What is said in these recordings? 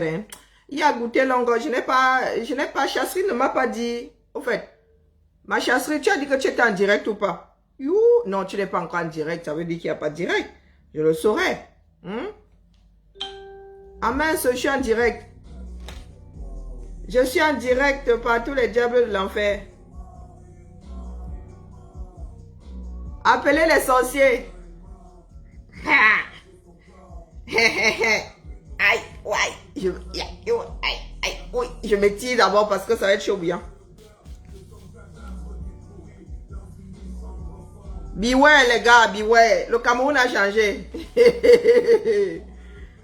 Hein. Il a goûté longue, je n'ai pas, Chasserie ne m'a pas dit, au fait, ma Chasserie, tu as dit que tu étais en direct ou pas? You, non, tu n'es pas encore en direct, ça veut dire qu'il n'y a pas de direct. Je le saurais. Ah mince, je suis en direct. Je suis en direct par tous les diables de l'enfer. Appelez les sorciers. Aïe, ouais. Oui, je me tire d'abord parce que ça va être chaud bien. Beware les gars, beware. Le Cameroun a changé.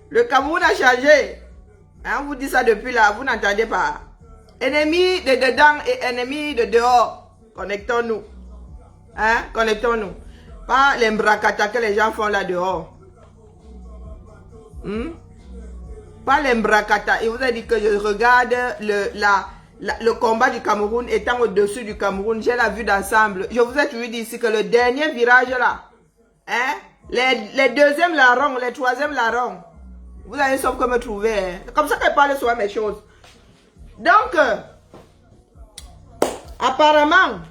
Le Cameroun a changé. Hein, on vous dit ça depuis là, vous n'entendez pas. Ennemis de dedans et ennemis de dehors. Connectons-nous. Hein, connectons-nous. Pas les mbrakata que les gens font là dehors. Pas les mbrakata. Il vous a dit que je regarde le combat du Cameroun étant au-dessus du Cameroun. J'ai la vue d'ensemble. Je vous ai toujours dit ici que le dernier virage là, hein, les deuxièmes larrons, les troisièmes larrons, vous allez sauf que me trouver. Hein. C'est comme ça qu'elle parle sur mes choses. Donc, apparemment,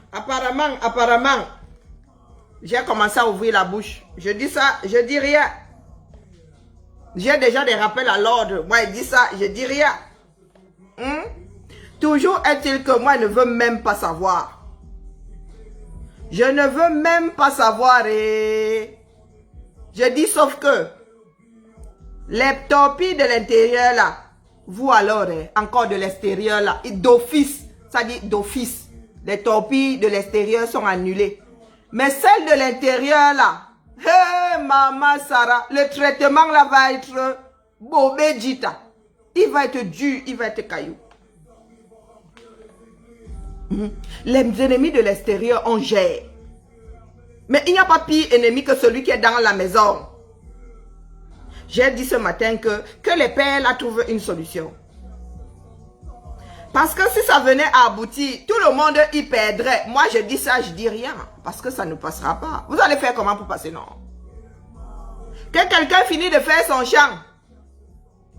j'ai commencé à ouvrir la bouche. Je dis ça, je dis rien. J'ai déjà des rappels à l'ordre. Moi, il dit ça, je dis rien. Toujours est-il que moi, je ne veux même pas savoir. Je ne veux même pas savoir. Et je dis sauf que les torpilles de l'intérieur là, vous alors, encore de l'extérieur là, d'office, ça dit d'office. Les torpilles de l'extérieur sont annulées. Mais celles de l'intérieur là, hé maman Sarah, le traitement là va être bobé dita. Il va être dur, il va être caillou. Les ennemis de l'extérieur, on gère. Mais il n'y a pas pire ennemi que celui qui est dans la maison. J'ai dit ce matin que les pères là trouvent une solution. Parce que si ça venait à aboutir, tout le monde y perdrait. Moi, je dis ça, je dis rien. Parce que ça ne passera pas. Vous allez faire comment pour passer? Non. Que quelqu'un finit de faire son champ.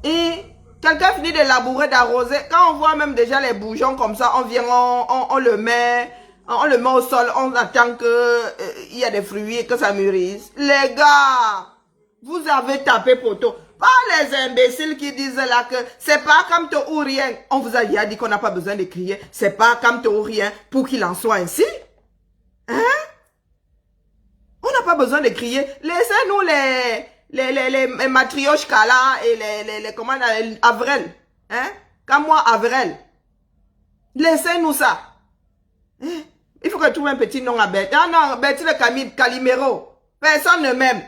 Et quelqu'un finit de labourer, d'arroser. Quand on voit même déjà les bourgeons comme ça, on vient, on le met au sol. On attend qu'il y a des fruits et que ça mûrisse. Les gars, vous avez tapé poteau. Pas les imbéciles qui disent là que c'est pas comme tout ou rien. On vous a dit qu'on n'a pas besoin de crier. C'est pas comme tout ou rien pour qu'il en soit ainsi. Hein? On n'a pas besoin de crier. Laissez-nous les matrioshka là et les comment Avrel. Hein? Comme moi, Avrel. Laissez-nous ça. Hein? Il faut que tu trouves un petit nom à Betty. Ah non, Betty le Calimero. Personne ne m'aime.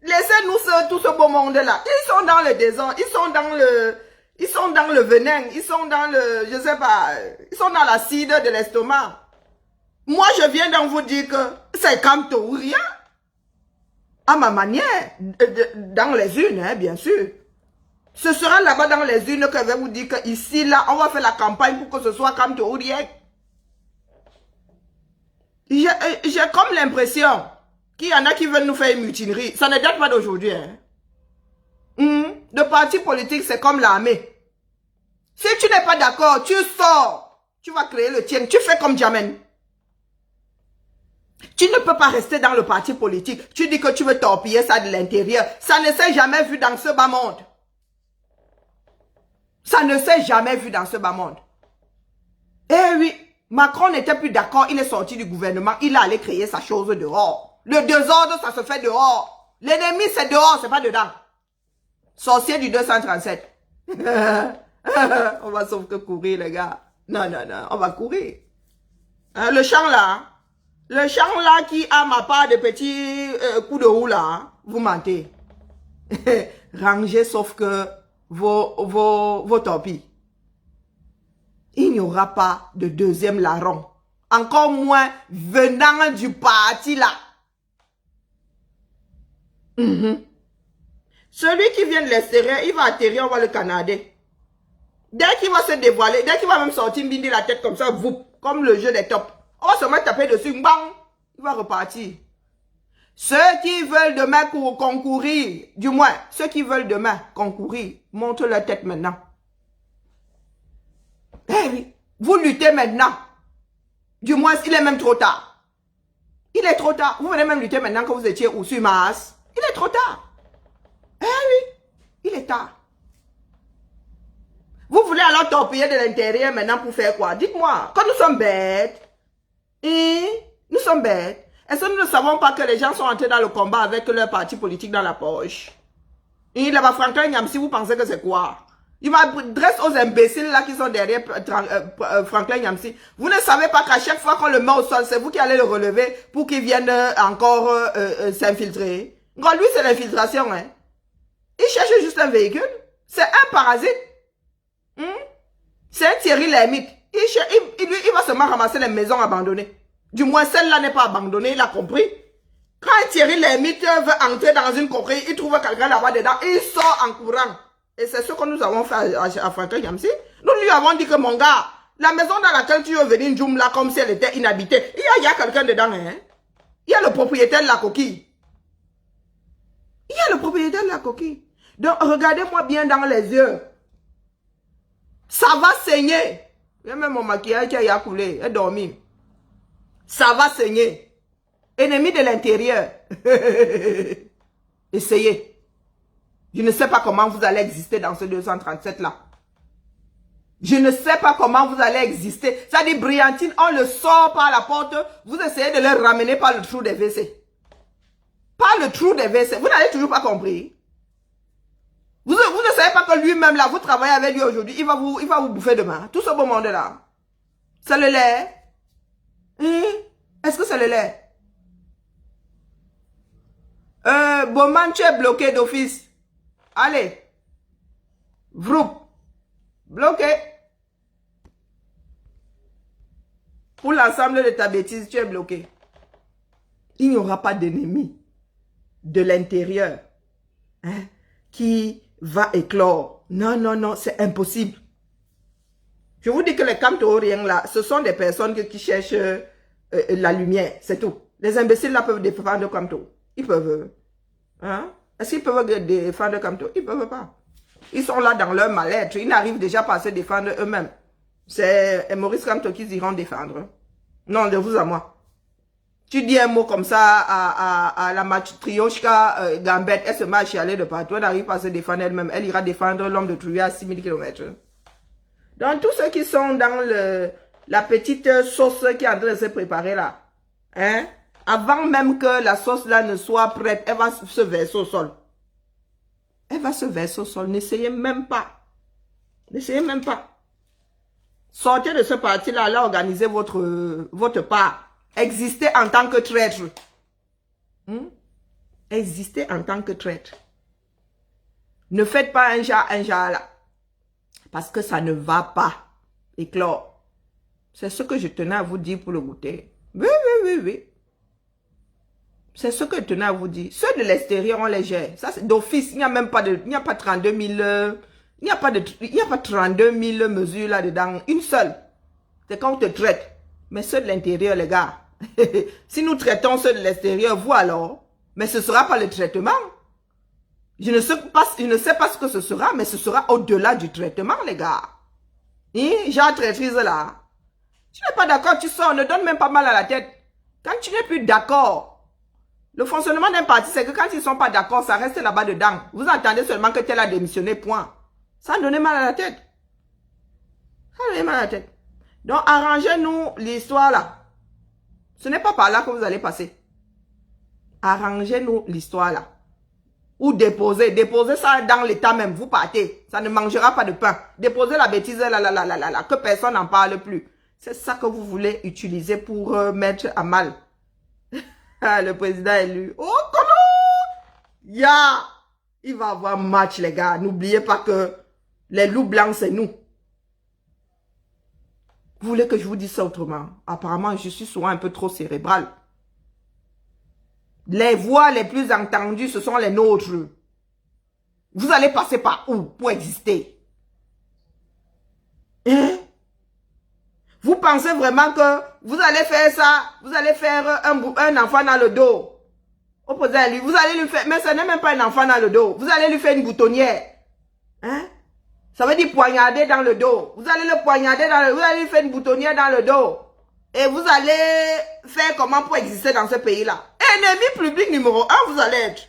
Laissez-nous tout ce beau monde-là. Ils sont dans le désordre, ils sont dans le venin, ils sont dans le, je sais pas, ils sont dans l'acide de l'estomac. Moi, je viens d'en vous dire que c'est comme tout ou rien. À ma manière, dans les unes, hein, bien sûr. Ce sera là-bas dans les unes que je vais vous dire que ici, là, on va faire la campagne pour que ce soit comme tout ou rien. J'ai comme l'impression qu'il y en a qui veulent nous faire une mutinerie. Ça ne date pas d'aujourd'hui. Hein. Le parti politique, c'est comme l'armée. Si tu n'es pas d'accord, tu sors. Tu vas créer le tien. Tu fais comme Jamen. Tu ne peux pas rester dans le parti politique. Tu dis que tu veux torpiller ça de l'intérieur. Ça ne s'est jamais vu dans ce bas monde. Ça ne s'est jamais vu dans ce bas monde. Eh oui, Macron n'était plus d'accord. Il est sorti du gouvernement. Il est allé créer sa chose dehors. Le désordre, ça se fait dehors. L'ennemi, c'est dehors, c'est pas dedans. Sorcier du 237. On va sauf que courir, les gars. Non, on va courir. Hein, le champ là qui a ma part de petits coups de roue là, vous mentez. Rangez sauf que vos torpilles. Il n'y aura pas de deuxième larron. Encore moins venant du parti là. Celui qui vient de l'extérieur, il va atterrir, on va le canader. Dès qu'il va se dévoiler, dès qu'il va même sortir, bindi la tête comme ça, vous, comme le jeu des tops. On va se mettre taper dessus, bang, il va repartir. Ceux qui veulent demain concourir, du moins, ceux qui veulent demain concourir, montrent leur tête maintenant. Eh oui, vous luttez maintenant. Du moins, il est même trop tard. Il est trop tard. Vous venez même lutter maintenant que vous étiez ou sur Mars. Il est trop tard. Eh oui, il est tard. Vous voulez alors torpiller de l'intérieur maintenant pour faire quoi? Dites-moi, quand nous sommes bêtes, nous sommes bêtes. Est-ce que nous ne savons pas que les gens sont entrés dans le combat avec leur parti politique dans la poche? Et là-bas, Franklin Nyamsi, vous pensez que c'est quoi? Il m'adresse aux imbéciles là qui sont derrière Franklin Nyamsi. Vous ne savez pas qu'à chaque fois qu'on le met au sol, c'est vous qui allez le relever pour qu'il vienne encore s'infiltrer. Lui, c'est l'infiltration. Hein. Il cherche juste un véhicule. C'est un parasite. C'est un Thierry Lhermitte. Il va seulement ramasser les maisons abandonnées. Du moins, celle-là n'est pas abandonnée, il a compris. Quand un Thierry Lhermitte veut entrer dans une coquille, il trouve quelqu'un là-bas dedans, il sort en courant. Et c'est ce que nous avons fait à Franklin Nyamsi. Nous lui avons dit que mon gars, la maison dans laquelle tu veux venir, Djoum, là, comme si elle était inhabitée, il y a quelqu'un dedans, hein. Il y a le propriétaire de la coquille. Il y a le propriétaire de la coquille. Donc, regardez-moi bien dans les yeux. Ça va saigner. Même mon maquillage qui a coulé, elle a dormi. Ça va saigner. Ennemi de l'intérieur. Essayez. Je ne sais pas comment vous allez exister dans ce 237-là. Je ne sais pas comment vous allez exister. Ça dit, Briantine, on le sort par la porte. Vous essayez de le ramener par le trou des WC. Par le trou des WC. Vous n'avez toujours pas compris. Vous ne savez pas que lui-même, là, vous travaillez avec lui aujourd'hui. Il va vous bouffer demain. Tout ce beau monde-là. C'est le lait. Est-ce que c'est le lait? Bowman, tu es bloqué d'office. Allez. Vroup. Bloqué. Pour l'ensemble de ta bêtise, tu es bloqué. Il n'y aura pas d'ennemi de l'intérieur qui va éclore. Non, non, non, c'est impossible. Je vous dis que les Camtoriens là, ce sont des personnes qui cherchent la lumière, c'est tout. Les imbéciles là peuvent défendre Camto. Ils peuvent. Hein? Est-ce qu'ils peuvent défendre Camto? Ils peuvent pas. Ils sont là dans leur mal-être. Ils n'arrivent déjà pas à se défendre eux-mêmes. C'est Maurice Camto qu'ils iront défendre. Non, de vous à moi. Tu dis un mot comme ça à la matrioshka Gambette, elle se met à chialer de partout. Elle n'arrive pas à se défendre elle-même. Elle ira défendre l'homme de Trouillat à 6000 km. Donc, tous ceux qui sont dans la petite sauce qui est en train de se préparer là, hein, avant même que la sauce là ne soit prête, elle va se verser au sol. Elle va se verser au sol. N'essayez même pas. N'essayez même pas. Sortez de ce parti-là, là, organisez votre part. Existez en tant que traître. Existez en tant que traître. Ne faites pas un genre là. Parce que ça ne va pas éclore. C'est ce que je tenais à vous dire pour le goûter. Oui, oui, oui, oui. C'est ce que je tenais à vous dire. Ceux de l'extérieur, on les gère. Ça, c'est d'office. Il n'y a même pas de, il n'y a pas 32 000, il n'y a pas 32 000 mesures là-dedans. Une seule. C'est quand on te traite. Mais ceux de l'intérieur, les gars. Si nous traitons ceux de l'extérieur, vous alors. Mais ce ne sera pas le traitement. Je ne sais pas ce que ce sera, mais ce sera au-delà du traitement, les gars. Genre traîtrise là. Tu n'es pas d'accord, tu sors, ne donne même pas mal à la tête. Quand tu n'es plus d'accord, le fonctionnement d'un parti, c'est que quand ils ne sont pas d'accord, ça reste là-bas dedans. Vous entendez seulement que tel a démissionné, point. Ça donne mal à la tête. Ça donne mal à la tête. Donc, arrangez-nous l'histoire là. Ce n'est pas par là que vous allez passer. Arrangez-nous l'histoire là. Ou déposez ça dans l'état même, vous partez. Ça ne mangera pas de pain. Déposez la bêtise là, que personne n'en parle plus. C'est ça que vous voulez utiliser pour mettre à mal. Le président élu. Oh, comment? Il va avoir match, les gars. N'oubliez pas que les loups blancs, c'est nous. Vous voulez que je vous dise ça autrement? Apparemment, je suis souvent un peu trop cérébral. Les voix les plus entendues, ce sont les nôtres. Vous allez passer par où pour exister? Hein? Vous pensez vraiment que vous allez faire ça, vous allez faire un enfant dans le dos? Opposé à lui, vous allez lui faire, mais ce n'est même pas un enfant dans le dos. Vous allez lui faire une boutonnière. Hein? Ça veut dire poignarder dans le dos. Vous allez le poignarder dans le dos. Vous allez lui faire une boutonnière dans le dos. Et vous allez faire comment pour exister dans ce pays-là. Ennemi public numéro 1, vous allez être.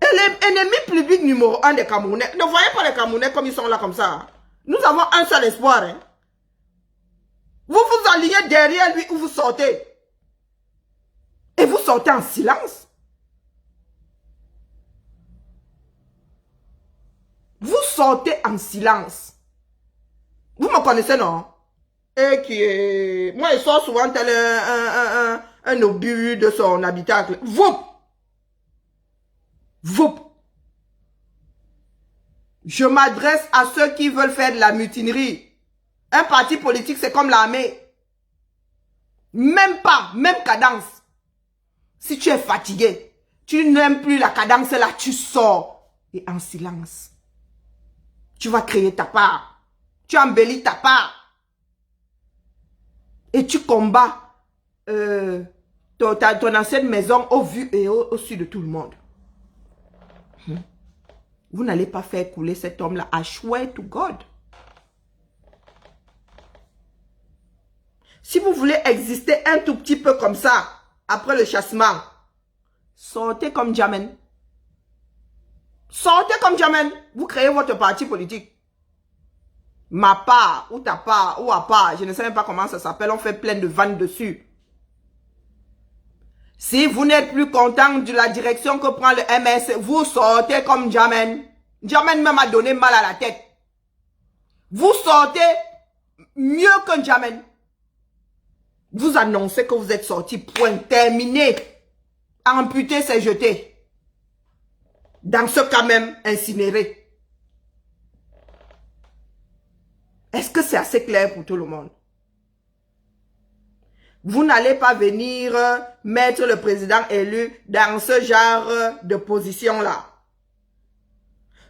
Ennemi public numéro 1 des Camerounais. Ne voyez pas les Camerounais comme ils sont là comme ça. Nous avons un seul espoir. Hein. Vous vous alignez derrière lui ou vous sortez. Et vous sortez en silence. Vous sortez en silence. Vous me connaissez, non? Et qui est... Moi, il sort souvent tel un obus de son habitacle. Voup! Voup! Je m'adresse à ceux qui veulent faire de la mutinerie. Un parti politique, c'est comme l'armée. Même pas, même cadence. Si tu es fatigué, tu n'aimes plus la cadence là, tu sors. Et en silence. Tu vas créer ta part. Tu embellis ta part. Et tu combats ton ancienne maison au vu et au su de tout le monde. Vous n'allez pas faire couler cet homme-là. I swear to God. Si vous voulez exister un tout petit peu comme ça, après le chassement, sortez comme Djamène. Sortez comme Djamène. Vous créez votre parti politique. Ma part, ou ta part, ou à part, je ne sais même pas comment ça s'appelle, on fait plein de vannes dessus. Si vous n'êtes plus content de la direction que prend le MS, vous sortez comme Djamène. Djamène même a donné mal à la tête. Vous sortez mieux que Djamène. Vous annoncez que vous êtes sorti, point terminé. Amputé, c'est jeté. Dans ce cas même, incinéré. Est-ce que c'est assez clair pour tout le monde? Vous n'allez pas venir mettre le président élu dans ce genre de position-là.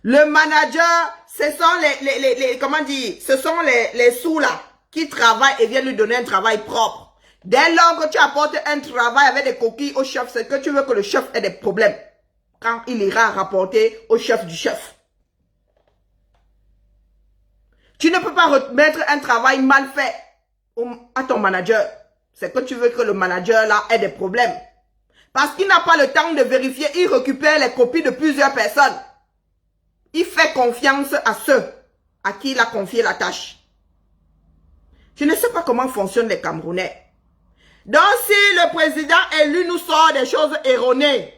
Le manager, ce sont comment dire, ce sont les sous-là qui travaillent et viennent lui donner un travail propre. Dès lors que tu apportes un travail avec des coquilles au chef, c'est que tu veux que le chef ait des problèmes. Quand il ira rapporter au chef du chef. Tu ne peux pas remettre un travail mal fait à ton manager. C'est que tu veux que le manager là ait des problèmes. Parce qu'il n'a pas le temps de vérifier, il récupère les copies de plusieurs personnes. Il fait confiance à ceux à qui il a confié la tâche. Je ne sais pas comment fonctionnent les Camerounais. Donc si le président élu nous sort des choses erronées,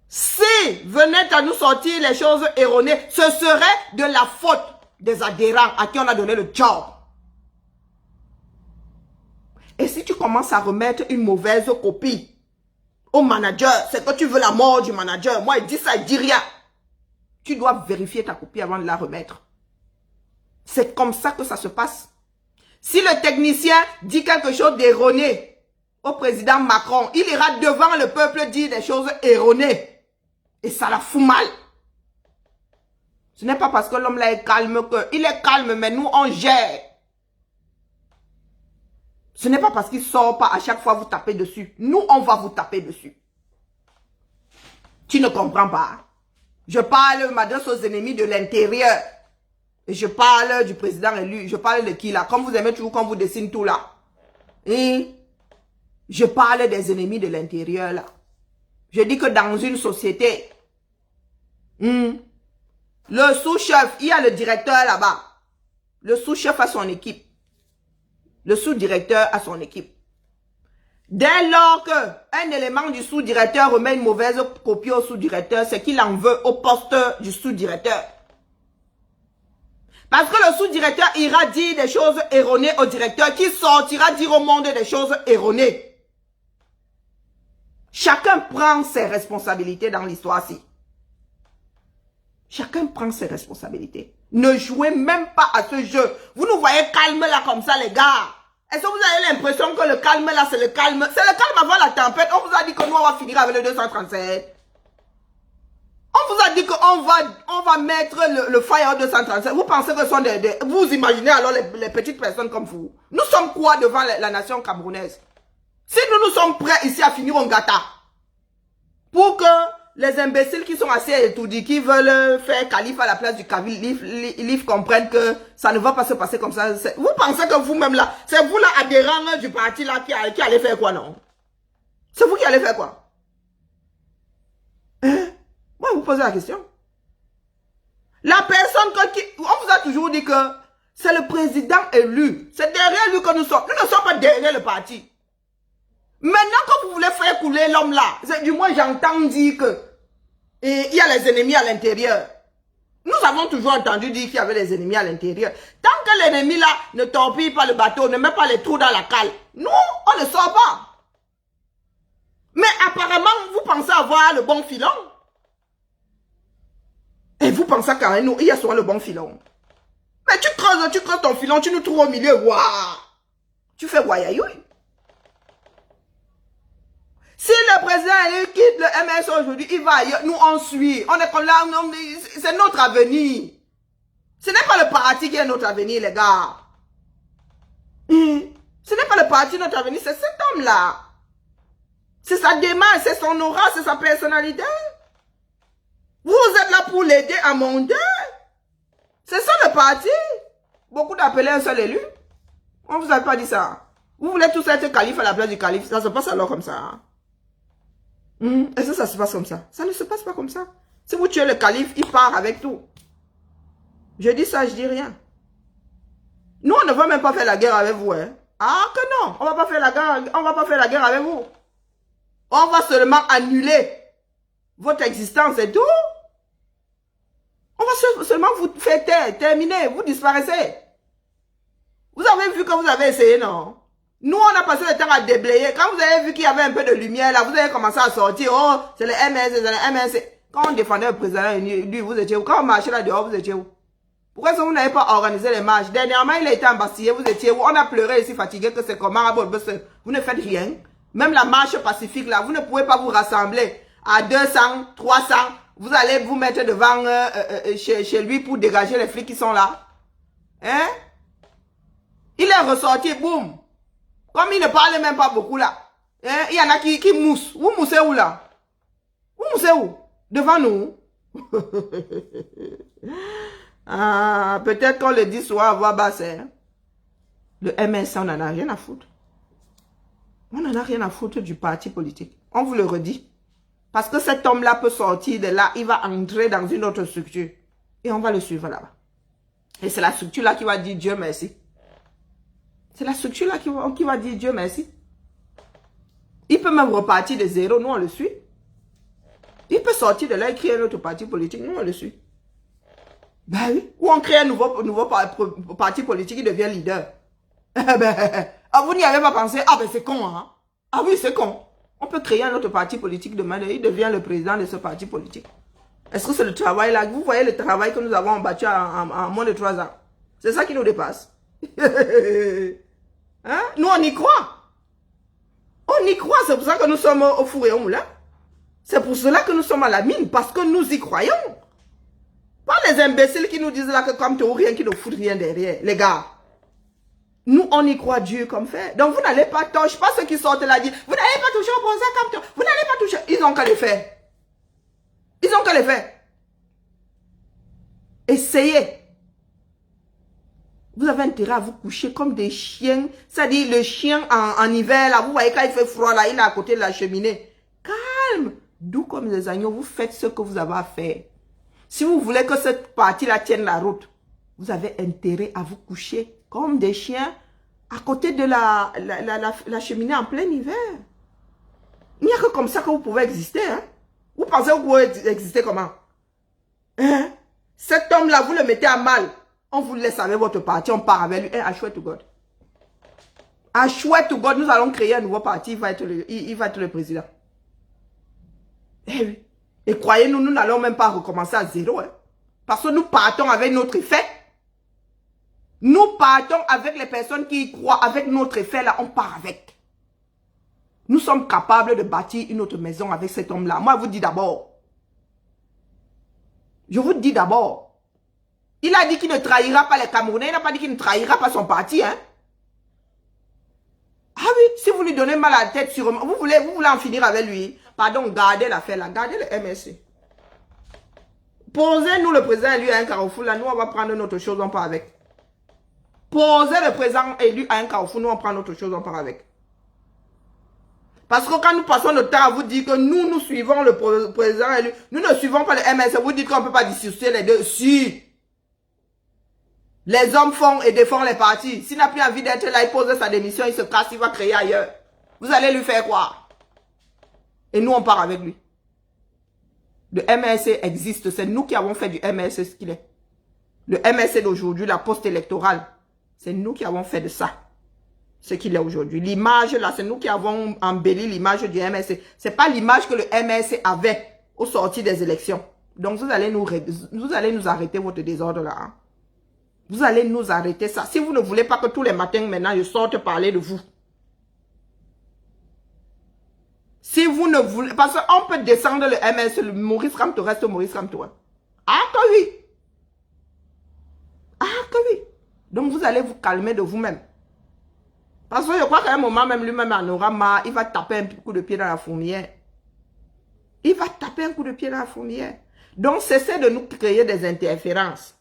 si venait à nous sortir les choses erronées, ce serait de la faute des adhérents à qui on a donné le job. Et si tu commences à remettre une mauvaise copie au manager, c'est que tu veux la mort du manager. Moi, il dit ça, il dit rien. Tu dois vérifier ta copie avant de la remettre. C'est comme ça que ça se passe. Si le technicien dit quelque chose d'erroné au président Macron, il ira devant le peuple dire des choses erronées. Et ça la fout mal. Ce n'est pas parce que l'homme là est calme que... Il est calme, mais nous, on gère. Ce n'est pas parce qu'il sort pas à chaque fois vous taper dessus. Nous, on va vous taper dessus. Tu ne comprends pas. Je parle, m'adresse aux ennemis de l'intérieur. Et je parle du président élu. Je parle de qui là? Comme vous aimez toujours qu'on vous dessine tout là. Et je parle des ennemis de l'intérieur là. Je dis que dans une société, le sous-chef, il y a le directeur là-bas. Le sous-chef a son équipe. Le sous-directeur a son équipe. Dès lors qu'un élément du sous-directeur remet une mauvaise copie au sous-directeur, c'est qu'il en veut au poste du sous-directeur. Parce que le sous-directeur ira dire des choses erronées au directeur qui sortira dire au monde des choses erronées. Chacun prend ses responsabilités dans l'histoire-ci. Chacun prend ses responsabilités. Ne jouez même pas à ce jeu. Vous nous voyez calme là comme ça les gars. Est-ce que vous avez l'impression que le calme là c'est le calme? C'est le calme avant la tempête. On vous a dit que nous on va finir avec le 237. On vous a dit qu'on va mettre le fire 237. Vous pensez que ce sont vous imaginez alors les petites personnes comme vous. Nous sommes quoi devant la nation camerounaise? Si nous sommes prêts ici à finir en gâta, pour que les imbéciles qui sont assez étourdis, qui veulent faire calife à la place du calife comprennent que ça ne va pas se passer comme ça. Vous pensez que vous-même là, c'est vous là, adhérent du parti là, qui allez faire quoi, non? C'est vous qui allez faire quoi? Hein? Moi, vous posez la question. La personne on vous a toujours dit que c'est le président élu. C'est derrière lui que nous sommes. Nous ne sommes pas derrière le parti. Maintenant que vous voulez faire couler l'homme là, du moins j'entends dire que il y a les ennemis à l'intérieur. Nous avons toujours entendu dire qu'il y avait les ennemis à l'intérieur. Tant que l'ennemi là ne torpille pas le bateau, ne met pas les trous dans la cale, nous, on ne sort pas. Mais apparemment, vous pensez avoir le bon filon. Et vous pensez qu'à nous, il y a souvent le bon filon. Mais tu creuses ton filon, tu nous trouves au milieu, waouh. Tu fais guayayoui. Si le président quitte le MS aujourd'hui, il va ailleurs, nous on suit. On est comme là, c'est notre avenir. Ce n'est pas le parti qui est notre avenir, les gars. Ce n'est pas le parti notre avenir, c'est cet homme-là. C'est sa démarche, c'est son aura, c'est sa personnalité. Vous êtes là pour l'aider à monter. C'est ça le parti. Beaucoup d'appelés un seul élu. On vous a pas dit ça. Vous voulez tous être calife à la place du calife. Ça se passe alors comme ça. Est-ce que ça se passe comme ça? Ça ne se passe pas comme ça. Si vous tuez le calife, il part avec tout. Je dis ça, je dis rien. Nous, on ne va même pas faire la guerre avec vous. Hein? Ah que non, on va pas faire la guerre avec vous. On va seulement annuler votre existence et tout. On va seulement vous faire terminer, vous disparaissez. Vous avez vu que vous avez essayé, non? Nous, on a passé le temps à déblayer. Quand vous avez vu qu'il y avait un peu de lumière là, vous avez commencé à sortir. Oh, c'est le MS, c'est le MS. Quand on défendait le président, lui, vous étiez où? Quand on marchait là dehors, vous étiez où? Pourquoi est-ce que vous n'avez pas organisé les marches? Dernièrement, il a été embastillé, vous étiez où? On a pleuré ici, fatigué, que c'est comment? Vous ne faites rien. Même la marche pacifique là, vous ne pouvez pas vous rassembler à 200, 300. Vous allez vous mettre devant chez lui pour dégager les flics qui sont là. Hein? Il est ressorti, boum. Comme il ne parle même pas beaucoup là. Hein? Il y en a qui moussent. Vous moussez où là? Vous moussez où? Devant nous. Ah, peut-être qu'on le dit souvent à voix basse. Hein? Le MS, on n'en a rien à foutre. On n'en a rien à foutre du parti politique. On vous le redit. Parce que cet homme-là peut sortir de là, il va entrer dans une autre structure. Et on va le suivre là-bas. Et c'est la structure-là qui va dire Dieu merci. C'est la structure-là qui va dire Dieu merci. Il peut même repartir de zéro, nous on le suit. Il peut sortir de là et créer un autre parti politique, nous on le suit. Ben oui. Ou on crée un nouveau parti politique qui devient leader. Vous n'y avez pas pensé? Ah ben c'est con, hein? Ah oui, c'est con. On peut créer un autre parti politique demain et il devient le président de ce parti politique. Est-ce que c'est le travail là? Vous voyez le travail que nous avons battu en moins de 3 ans. C'est ça qui nous dépasse. Hein? Nous on y croit. On y croit, c'est pour ça que nous sommes au four et au moulin. C'est pour cela que nous sommes à la mine, parce que nous y croyons. Pas les imbéciles qui nous disent là que comme tu rien, qui ne foutent rien derrière. Les gars. Nous, on y croit Dieu comme fait. Donc, vous n'allez pas toucher. Pas ceux qui sortent là dire, vous n'allez pas toucher au bon comme vous n'allez pas toucher. Ils ont qu'à le faire. Ils ont qu'à le faire. Essayez. Vous avez intérêt à vous coucher comme des chiens. C'est-à-dire, le chien en hiver, là, vous voyez quand il fait froid, là, il est à côté de la cheminée. Calme. D'où comme les agneaux, vous faites ce que vous avez à faire. Si vous voulez que cette partie-là tienne la route, vous avez intérêt à vous coucher comme des chiens à côté de la cheminée en plein hiver. Il n'y a que comme ça que vous pouvez exister. Hein? Vous pensez que vous pouvez exister comment? Hein? Cet homme-là, vous le mettez à mal. On vous laisse avec votre parti, on part avec lui. I swear to God. I swear to God, nous allons créer un nouveau parti. Il va être le président. Eh oui. Et croyez-nous, nous n'allons même pas recommencer à zéro. Hein? Parce que nous partons avec notre effet. Nous partons avec les personnes qui y croient. Avec notre effet, là, on part avec. Nous sommes capables de bâtir une autre maison avec cet homme-là. Moi, je vous dis d'abord. Je vous dis d'abord. Il a dit qu'il ne trahira pas les Camerounais. Il n'a pas dit qu'il ne trahira pas son parti. Hein? Ah oui, si vous lui donnez mal à la tête, sûrement, vous voulez en finir avec lui. Pardon, gardez l'affaire là, gardez le MSC. Posez-nous le président élu à un carrefour là, nous on va prendre notre chose, on part avec. Posez le président élu à un carrefour, nous on prend notre chose, on part avec. Parce que quand nous passons notre temps à vous dire que nous suivons le président élu, nous ne suivons pas le MSC, vous dites qu'on ne peut pas dissocier les deux. Si les hommes font et défendent les partis, s'il n'a plus envie d'être là, il pose sa démission, il se casse, il va créer ailleurs. Vous allez lui faire quoi? Et nous on part avec lui. Le MSC existe, c'est nous qui avons fait du MSC ce qu'il est. Le MSC d'aujourd'hui, la poste électorale, c'est nous qui avons fait de ça ce qu'il est aujourd'hui. L'image là, c'est nous qui avons embelli l'image du MSC. C'est pas l'image que le MSC avait au sorti des élections. Donc vous allez nous arrêter votre désordre là. Hein? Vous allez nous arrêter ça. Si vous ne voulez pas que tous les matins maintenant je sorte parler de vous. Si vous ne voulez... Parce qu'on peut descendre le MS, le Maurice Kamto reste Maurice Kamto. Ah que oui. Ah que oui. Donc vous allez vous calmer de vous-même. Parce que je crois qu'à un moment même lui-même en aura marre, il va taper un coup de pied dans la fourmilière. Il va taper un coup de pied dans la fourmilière. Donc cessez de nous créer des interférences.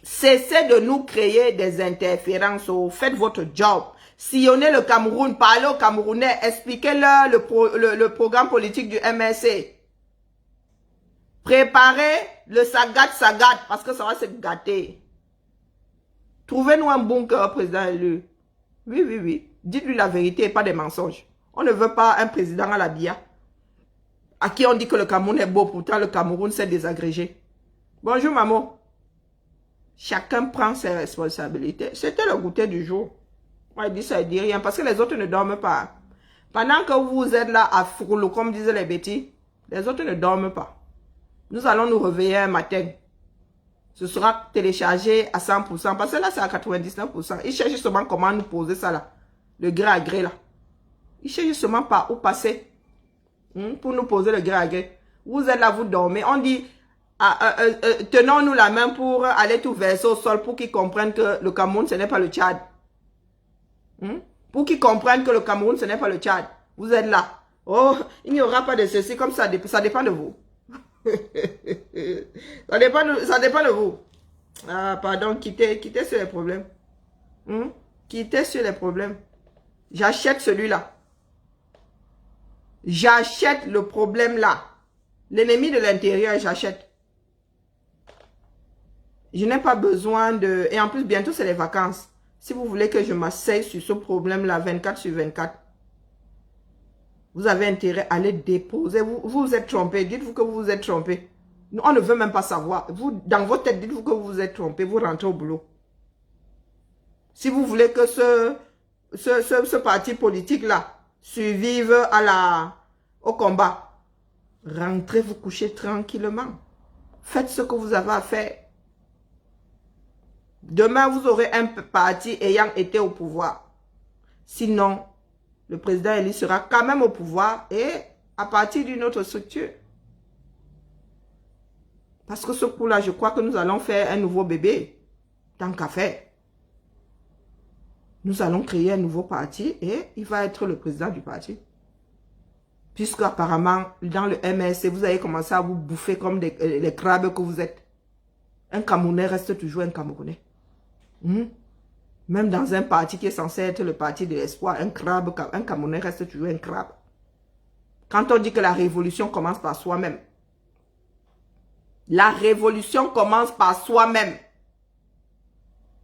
Cessez de nous créer des interférences. Faites votre job. Sillonnez le Cameroun, parlez aux Camerounais, expliquez-leur le programme politique du MSC. Préparez le sagat, parce que ça va se gâter. Trouvez-nous un bon cœur, président élu. Oui, oui, oui. Dites-lui la vérité et pas des mensonges. On ne veut pas un président à la BIA. À qui on dit que le Cameroun est beau, pourtant le Cameroun s'est désagrégé. Bonjour, maman. Chacun prend ses responsabilités. C'était le goûter du jour. Moi, il dit ça, il dit rien, parce que les autres ne dorment pas. Pendant que vous êtes là à frôler, comme disaient les bêtis, les autres ne dorment pas. Nous allons nous réveiller un matin. Ce sera téléchargé à 100%, parce que là, c'est à 99%. Ils cherchent justement comment nous poser ça là. Le gré à gré là. Ils cherchent justement par où passer. Pour nous poser le gré à gré. Vous êtes là, vous dormez. On dit, tenons-nous la main pour aller tout verser au sol pour qu'ils comprennent que le Cameroun, ce n'est pas le Tchad. Pour qu'ils comprennent que le Cameroun, ce n'est pas le Tchad. Vous êtes là. Oh, il n'y aura pas de ceci, comme ça dépend de vous. ça dépend de vous. Ah, pardon, quittez sur les problèmes. Quittez sur les problèmes. J'achète celui-là. J'achète le problème là. L'ennemi de l'intérieur, j'achète. Je n'ai pas besoin de... Et en plus, bientôt, c'est les vacances. Si vous voulez que je m'asseye sur ce problème-là, 24 sur 24, vous avez intérêt à aller déposer. Vous vous êtes trompé. Dites-vous que vous vous êtes trompé. On ne veut même pas savoir. Vous, dans votre tête, dites-vous que vous vous êtes trompé. Vous rentrez au boulot. Si vous voulez que ce parti politique-là survive au combat, rentrez vous coucher tranquillement. Faites ce que vous avez à faire. Demain, vous aurez un parti ayant été au pouvoir. Sinon, le président élu sera quand même au pouvoir et à partir d'une autre structure. Parce que ce coup-là, je crois que nous allons faire un nouveau bébé. Tant qu'à faire. Nous allons créer un nouveau parti et il va être le président du parti. Puisque apparemment, dans le MSC, vous avez commencé à vous bouffer comme les crabes que vous êtes. Un Camerounais reste toujours un Camerounais. Même dans un parti qui est censé être le parti de l'espoir, un Camerounais reste toujours un crabe. Quand on dit que la révolution commence par soi-même, la révolution commence par soi-même.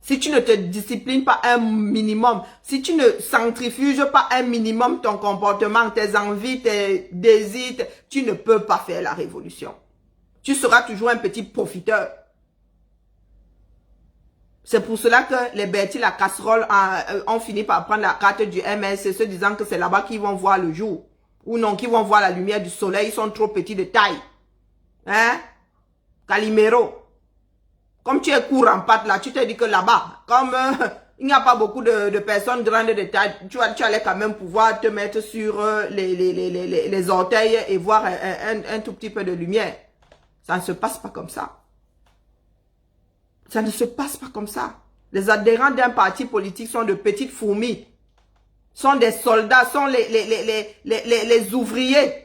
Si tu ne te disciplines pas un minimum, si tu ne centrifuges pas un minimum ton comportement, tes envies, tes désirs, tu ne peux pas faire la révolution. Tu seras toujours un petit profiteur. C'est pour cela que les bêtis, la casserole, ont fini par prendre la carte du MSC, se disant que c'est là-bas qu'ils vont voir le jour. Ou non, qu'ils vont voir la lumière du soleil, ils sont trop petits de taille. Hein? Calimero. Comme tu es court en patte là, tu te dis que là-bas, comme il n'y a pas beaucoup de personnes grandes de taille, tu allais quand même pouvoir te mettre sur les orteils et voir un tout petit peu de lumière. Ça ne se passe pas comme ça. Ça ne se passe pas comme ça. Les adhérents d'un parti politique sont de petites fourmis. Sont des soldats, sont les ouvriers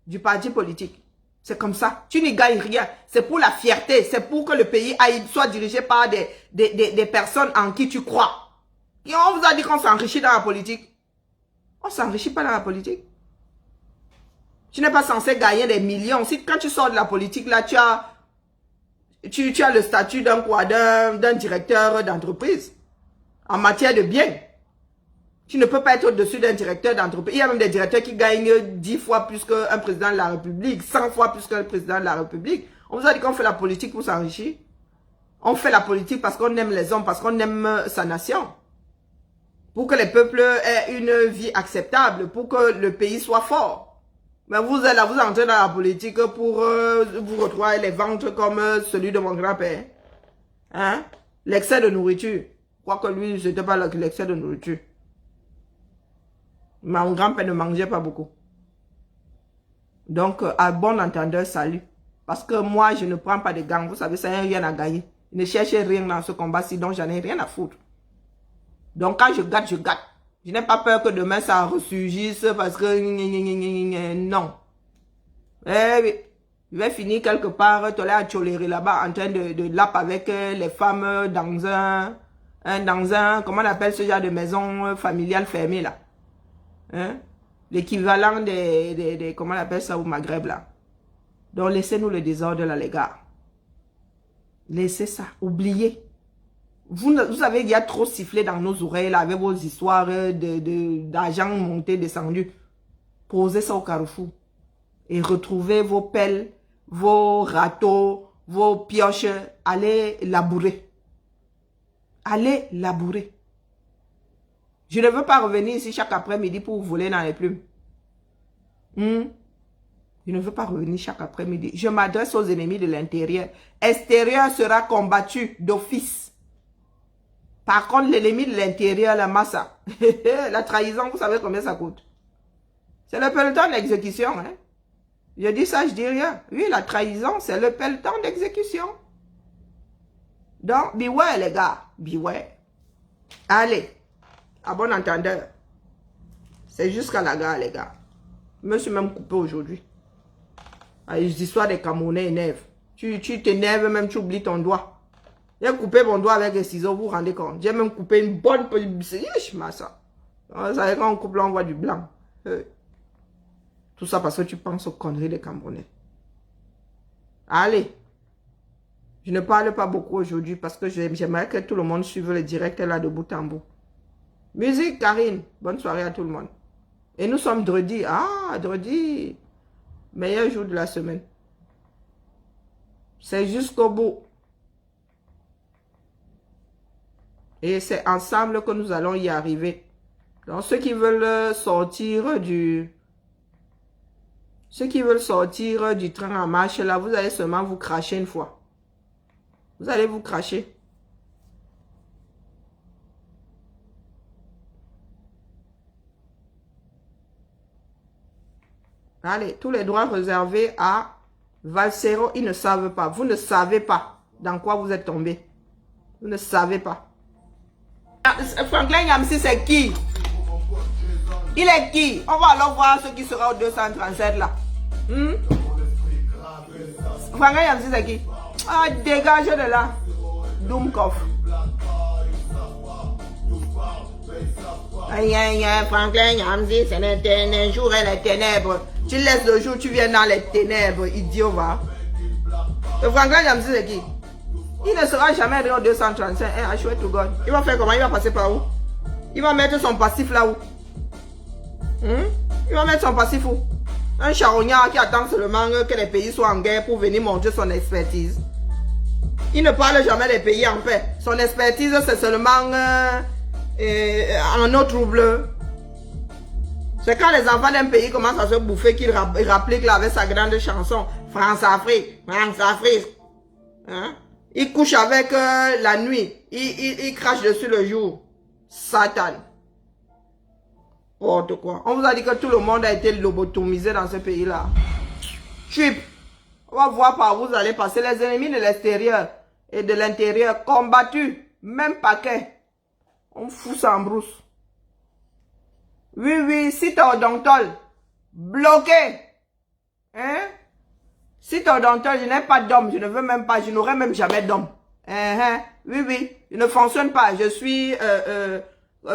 du parti politique. C'est comme ça. Tu n'y gagnes rien. C'est pour la fierté. C'est pour que le pays soit dirigé par des personnes en qui tu crois. Et on vous a dit qu'on s'enrichit dans la politique. On ne s'enrichit pas dans la politique. Tu n'es pas censé gagner des millions. Si quand tu sors de la politique, là, tu as le statut d'un directeur d'entreprise en matière de biens. Tu ne peux pas être au-dessus d'un directeur d'entreprise. Il y a même des directeurs qui gagnent 10 fois plus qu'un président de la République, 100 fois plus qu'un président de la République. On vous a dit qu'on fait la politique pour s'enrichir. On fait la politique parce qu'on aime les hommes, parce qu'on aime sa nation. Pour que les peuples aient une vie acceptable, pour que le pays soit fort. Mais vous êtes là, vous entrez dans la politique pour vous retrouver les ventres comme celui de mon grand-père. Hein? L'excès de nourriture. Quoique lui, c'était pas l'excès de nourriture. Mon grand-père ne mangeait pas beaucoup. Donc, à bon entendeur, salut. Parce que moi, je ne prends pas de gants. Vous savez, ça n'a rien à gagner. Ne cherchez rien dans ce combat-ci, donc j'en ai rien à foutre. Donc, quand je gâte, je gâte. Je n'ai pas peur que demain, ça ressurgisse parce que... Non. Je vais finir quelque part, tu à Tcholéry là-bas, en train de lap avec les femmes dans un... Comment on appelle ce genre de maison familiale fermée, là? Hein? L'équivalent des comment on appelle ça au Maghreb là. Donc laissez-nous le désordre là les gars. Laissez ça, oubliez. Vous savez il y a trop sifflé dans nos oreilles là avec vos histoires d'argent monté, descendu. Posez ça au carrefour. Et retrouvez vos pelles, vos râteaux, vos pioches. Allez labourer. Allez labourer. Je ne veux pas revenir ici chaque après-midi pour voler dans les plumes. Je ne veux pas revenir chaque après-midi. Je m'adresse aux ennemis de l'intérieur. Extérieur sera combattu d'office. Par contre, l'ennemi de l'intérieur, la massa. La trahison, vous savez combien ça coûte? C'est le peloton d'exécution. Hein? Je dis ça, je dis rien. Oui, la trahison, c'est le peloton d'exécution. Donc, beware les gars. Beware. Allez. À bon entendeur, c'est jusqu'à la gare, les gars. Je me suis même coupé aujourd'hui. Les histoires des Camerounais énervent. Tu t'énerves même, tu oublies ton doigt. J'ai coupé mon doigt avec les ciseaux, vous vous rendez compte. J'ai même coupé une bonne petite... ça. Vous savez, quand on coupe là, on voit du blanc. Tout ça parce que tu penses aux conneries des Camerounais. Allez. Je ne parle pas beaucoup aujourd'hui parce que j'aimerais que tout le monde suive le direct là de bout en bout. Musique, Karine. Bonne soirée à tout le monde. Et nous sommes dredi. Ah, dredi. Meilleur jour de la semaine. C'est jusqu'au bout. Et c'est ensemble que nous allons y arriver. Donc, ceux qui veulent sortir du train en marche, là, vous allez seulement vous cracher une fois. Vous allez vous cracher. Allez, tous les droits réservés à Valsero, ils ne savent pas. Vous ne savez pas dans quoi vous êtes tombé. Vous ne savez pas. Franklin Yamsi, c'est qui? Il est qui? On va alors voir ce qui sera au 237 là. Franklin Yamsi, c'est qui? Ah, dégagez de là. Doomkov. Franklin Yamsi, c'est un jour et les ténèbres. Tu laisses le jour, tu viens dans les ténèbres, idiot, va. Le Franklin Yamsi, c'est qui? Il ne sera jamais dans 235. I swear to God. Il va faire comment? Il va passer par où? Il va mettre son passif là où? Il va mettre son passif où? Un charognard qui attend seulement que les pays soient en guerre pour venir montrer son expertise. Il ne parle jamais des pays en paix. Son expertise, c'est seulement en eau trouble. C'est quand les enfants d'un pays commencent à se bouffer qu'il rapplique là avec sa grande chanson France-Afrique, France-Afrique. Hein? Il couche avec la nuit. Il crache dessus le jour. Satan. Oh, de quoi? On vous a dit que tout le monde a été lobotomisé dans ce pays-là. Trip. On va voir par où vous allez passer. Les ennemis de l'extérieur et de l'intérieur combattus même paquet. On fout ça en brousse. Oui, site odontol. Bloqué. Hein? Site odontol, je n'ai pas d'homme. Je ne veux même pas. Je n'aurai même jamais d'homme. Oui. Je ne fonctionne pas. Je suis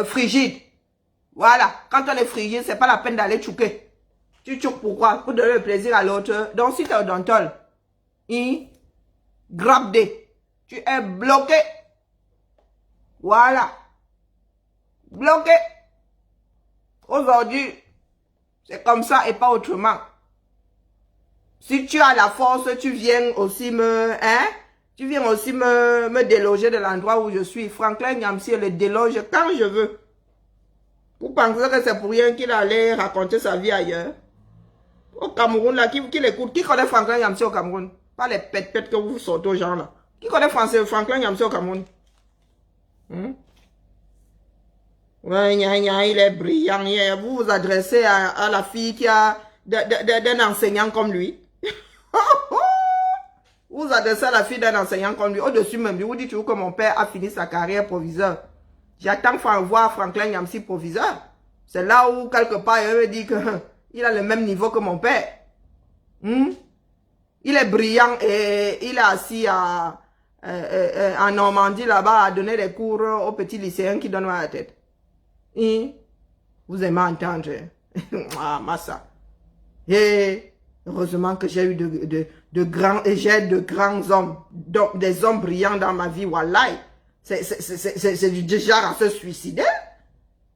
frigide. Voilà. Quand on est frigide, c'est pas la peine d'aller tchouquer. Tu tchouques pourquoi? Pour donner le plaisir à l'autre. Donc, si tu es odontol, grab D. Tu es bloqué. Voilà. Bloqué. Aujourd'hui, c'est comme ça et pas autrement. Si tu as la force, tu viens aussi tu viens aussi me déloger de l'endroit où je suis. Franklin Nyamsi le déloge quand je veux. Vous pensez que c'est pour rien qu'il allait raconter sa vie ailleurs? Au Cameroun, là, qui l'écoute? Qui connaît Franklin Nyamsi au Cameroun? Pas les pètes que vous sortez aux gens, là. Qui connaît Franklin Nyamsi au Cameroun? Ouais, il est brillant. Vous vous adressez à la fille qui a d'un enseignant comme lui. Vous vous adressez à la fille d'un enseignant comme lui. Au-dessus même, vous dites que mon père a fini sa carrière proviseur. J'attends voir Franklin Nyamsi proviseur. C'est là où, quelque part, il me dit qu'il a le même niveau que mon père. Il est brillant et il est assis en Normandie là-bas à donner des cours aux petits lycéens qui donnent à la tête. Vous aimez entendre. Ah, massa. Et heureusement que j'ai eu de grands hommes, des hommes brillants dans ma vie, wallahi. C'est du genre à se suicider.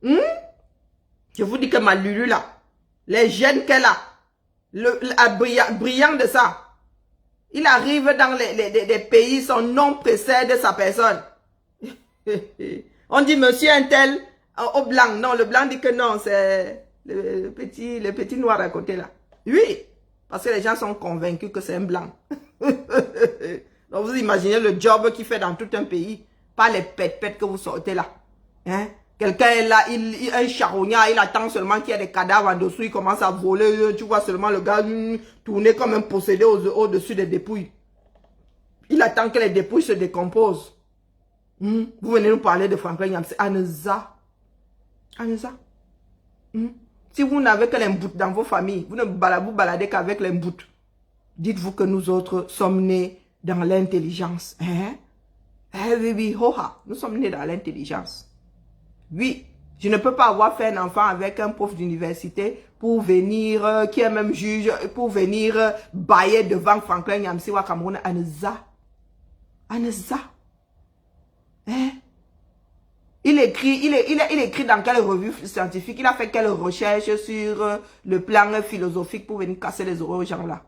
Je vous dis que ma Lulu là, les gènes qu'elle a, brillant de ça, il arrive dans des pays, son nom précède sa personne. On dit monsieur un tel au blanc. Non, le blanc dit que non, c'est le petit noir à côté là. Oui, parce que les gens sont convaincus que c'est un blanc. Donc vous imaginez le job qu'il fait dans tout un pays. Pas les pètes que vous sortez là. Quelqu'un est là, un charognard, il attend seulement qu'il y ait des cadavres en dessous, il commence à voler, tu vois seulement le gars tourner comme un possédé au-dessus des dépouilles. Il attend que les dépouilles se décomposent. Vous venez nous parler de Franklin Nyamsi. Aneza. Si vous n'avez que les mboutes dans vos familles, vous ne vous baladez qu'avec les mboutes. Dites-vous que nous autres sommes nés dans l'intelligence. Oui, hoha, nous sommes nés dans l'intelligence. Oui, je ne peux pas avoir fait un enfant avec un prof d'université pour venir, qui est même juge, pour venir bailler devant Franklin Nyamsi au Cameroun. Aneza. Il écrit dans quelle revue scientifique, il a fait quelle recherche sur le plan philosophique pour venir casser les oreilles aux gens là.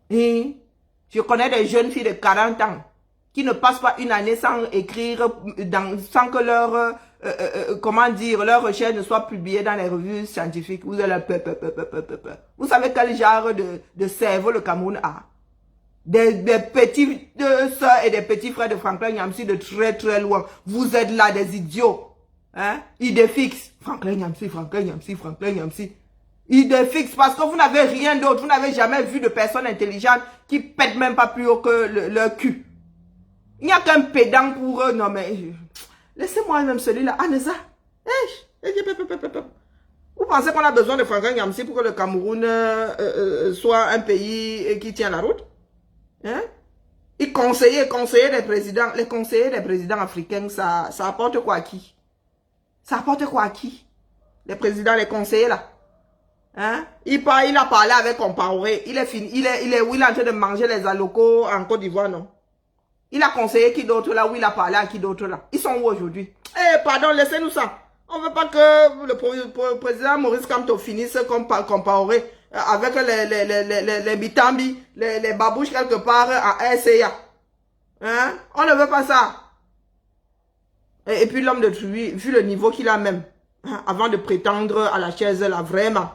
Je connais des jeunes filles de 40 ans qui ne passent pas une année sans écrire, sans que leur, leur recherche ne soit publiée dans les revues scientifiques. Vous allez Vous savez quel genre de cerveau le Cameroun a? Des petits sœurs et des petits frères de Franklin Nyamsi de très très loin. Vous êtes là des idiots. Idée fixe. Franklin Nyamsi. Idée fixe parce que vous n'avez rien d'autre. Vous n'avez jamais vu de personne intelligente qui pète même pas plus haut que leur cul. Il n'y a qu'un pédant pour eux. Non mais, laissez-moi même celui-là. Aneza. Vous pensez qu'on a besoin de Franklin Nyamsi pour que le Cameroun soit un pays qui tient la route? Les conseillers des présidents, les conseillers des présidents africains, ça apporte quoi à qui? Ça apporte quoi à qui? Les présidents, les conseillers là. Il a parlé avec Compaoré. Il est en train de manger les alocos en Côte d'Ivoire, non? Il a conseillé qui d'autre là, où il a parlé à qui d'autre là? Ils sont où aujourd'hui? Pardon, laissez-nous ça. On ne veut pas que le président Maurice Kamto finisse comme Compaoré. Avec les bitambi, les babouches quelque part à RCA. On ne veut pas ça. Et puis l'homme de Truy, vu le niveau qu'il a même, avant de prétendre à la chaise là, vraiment.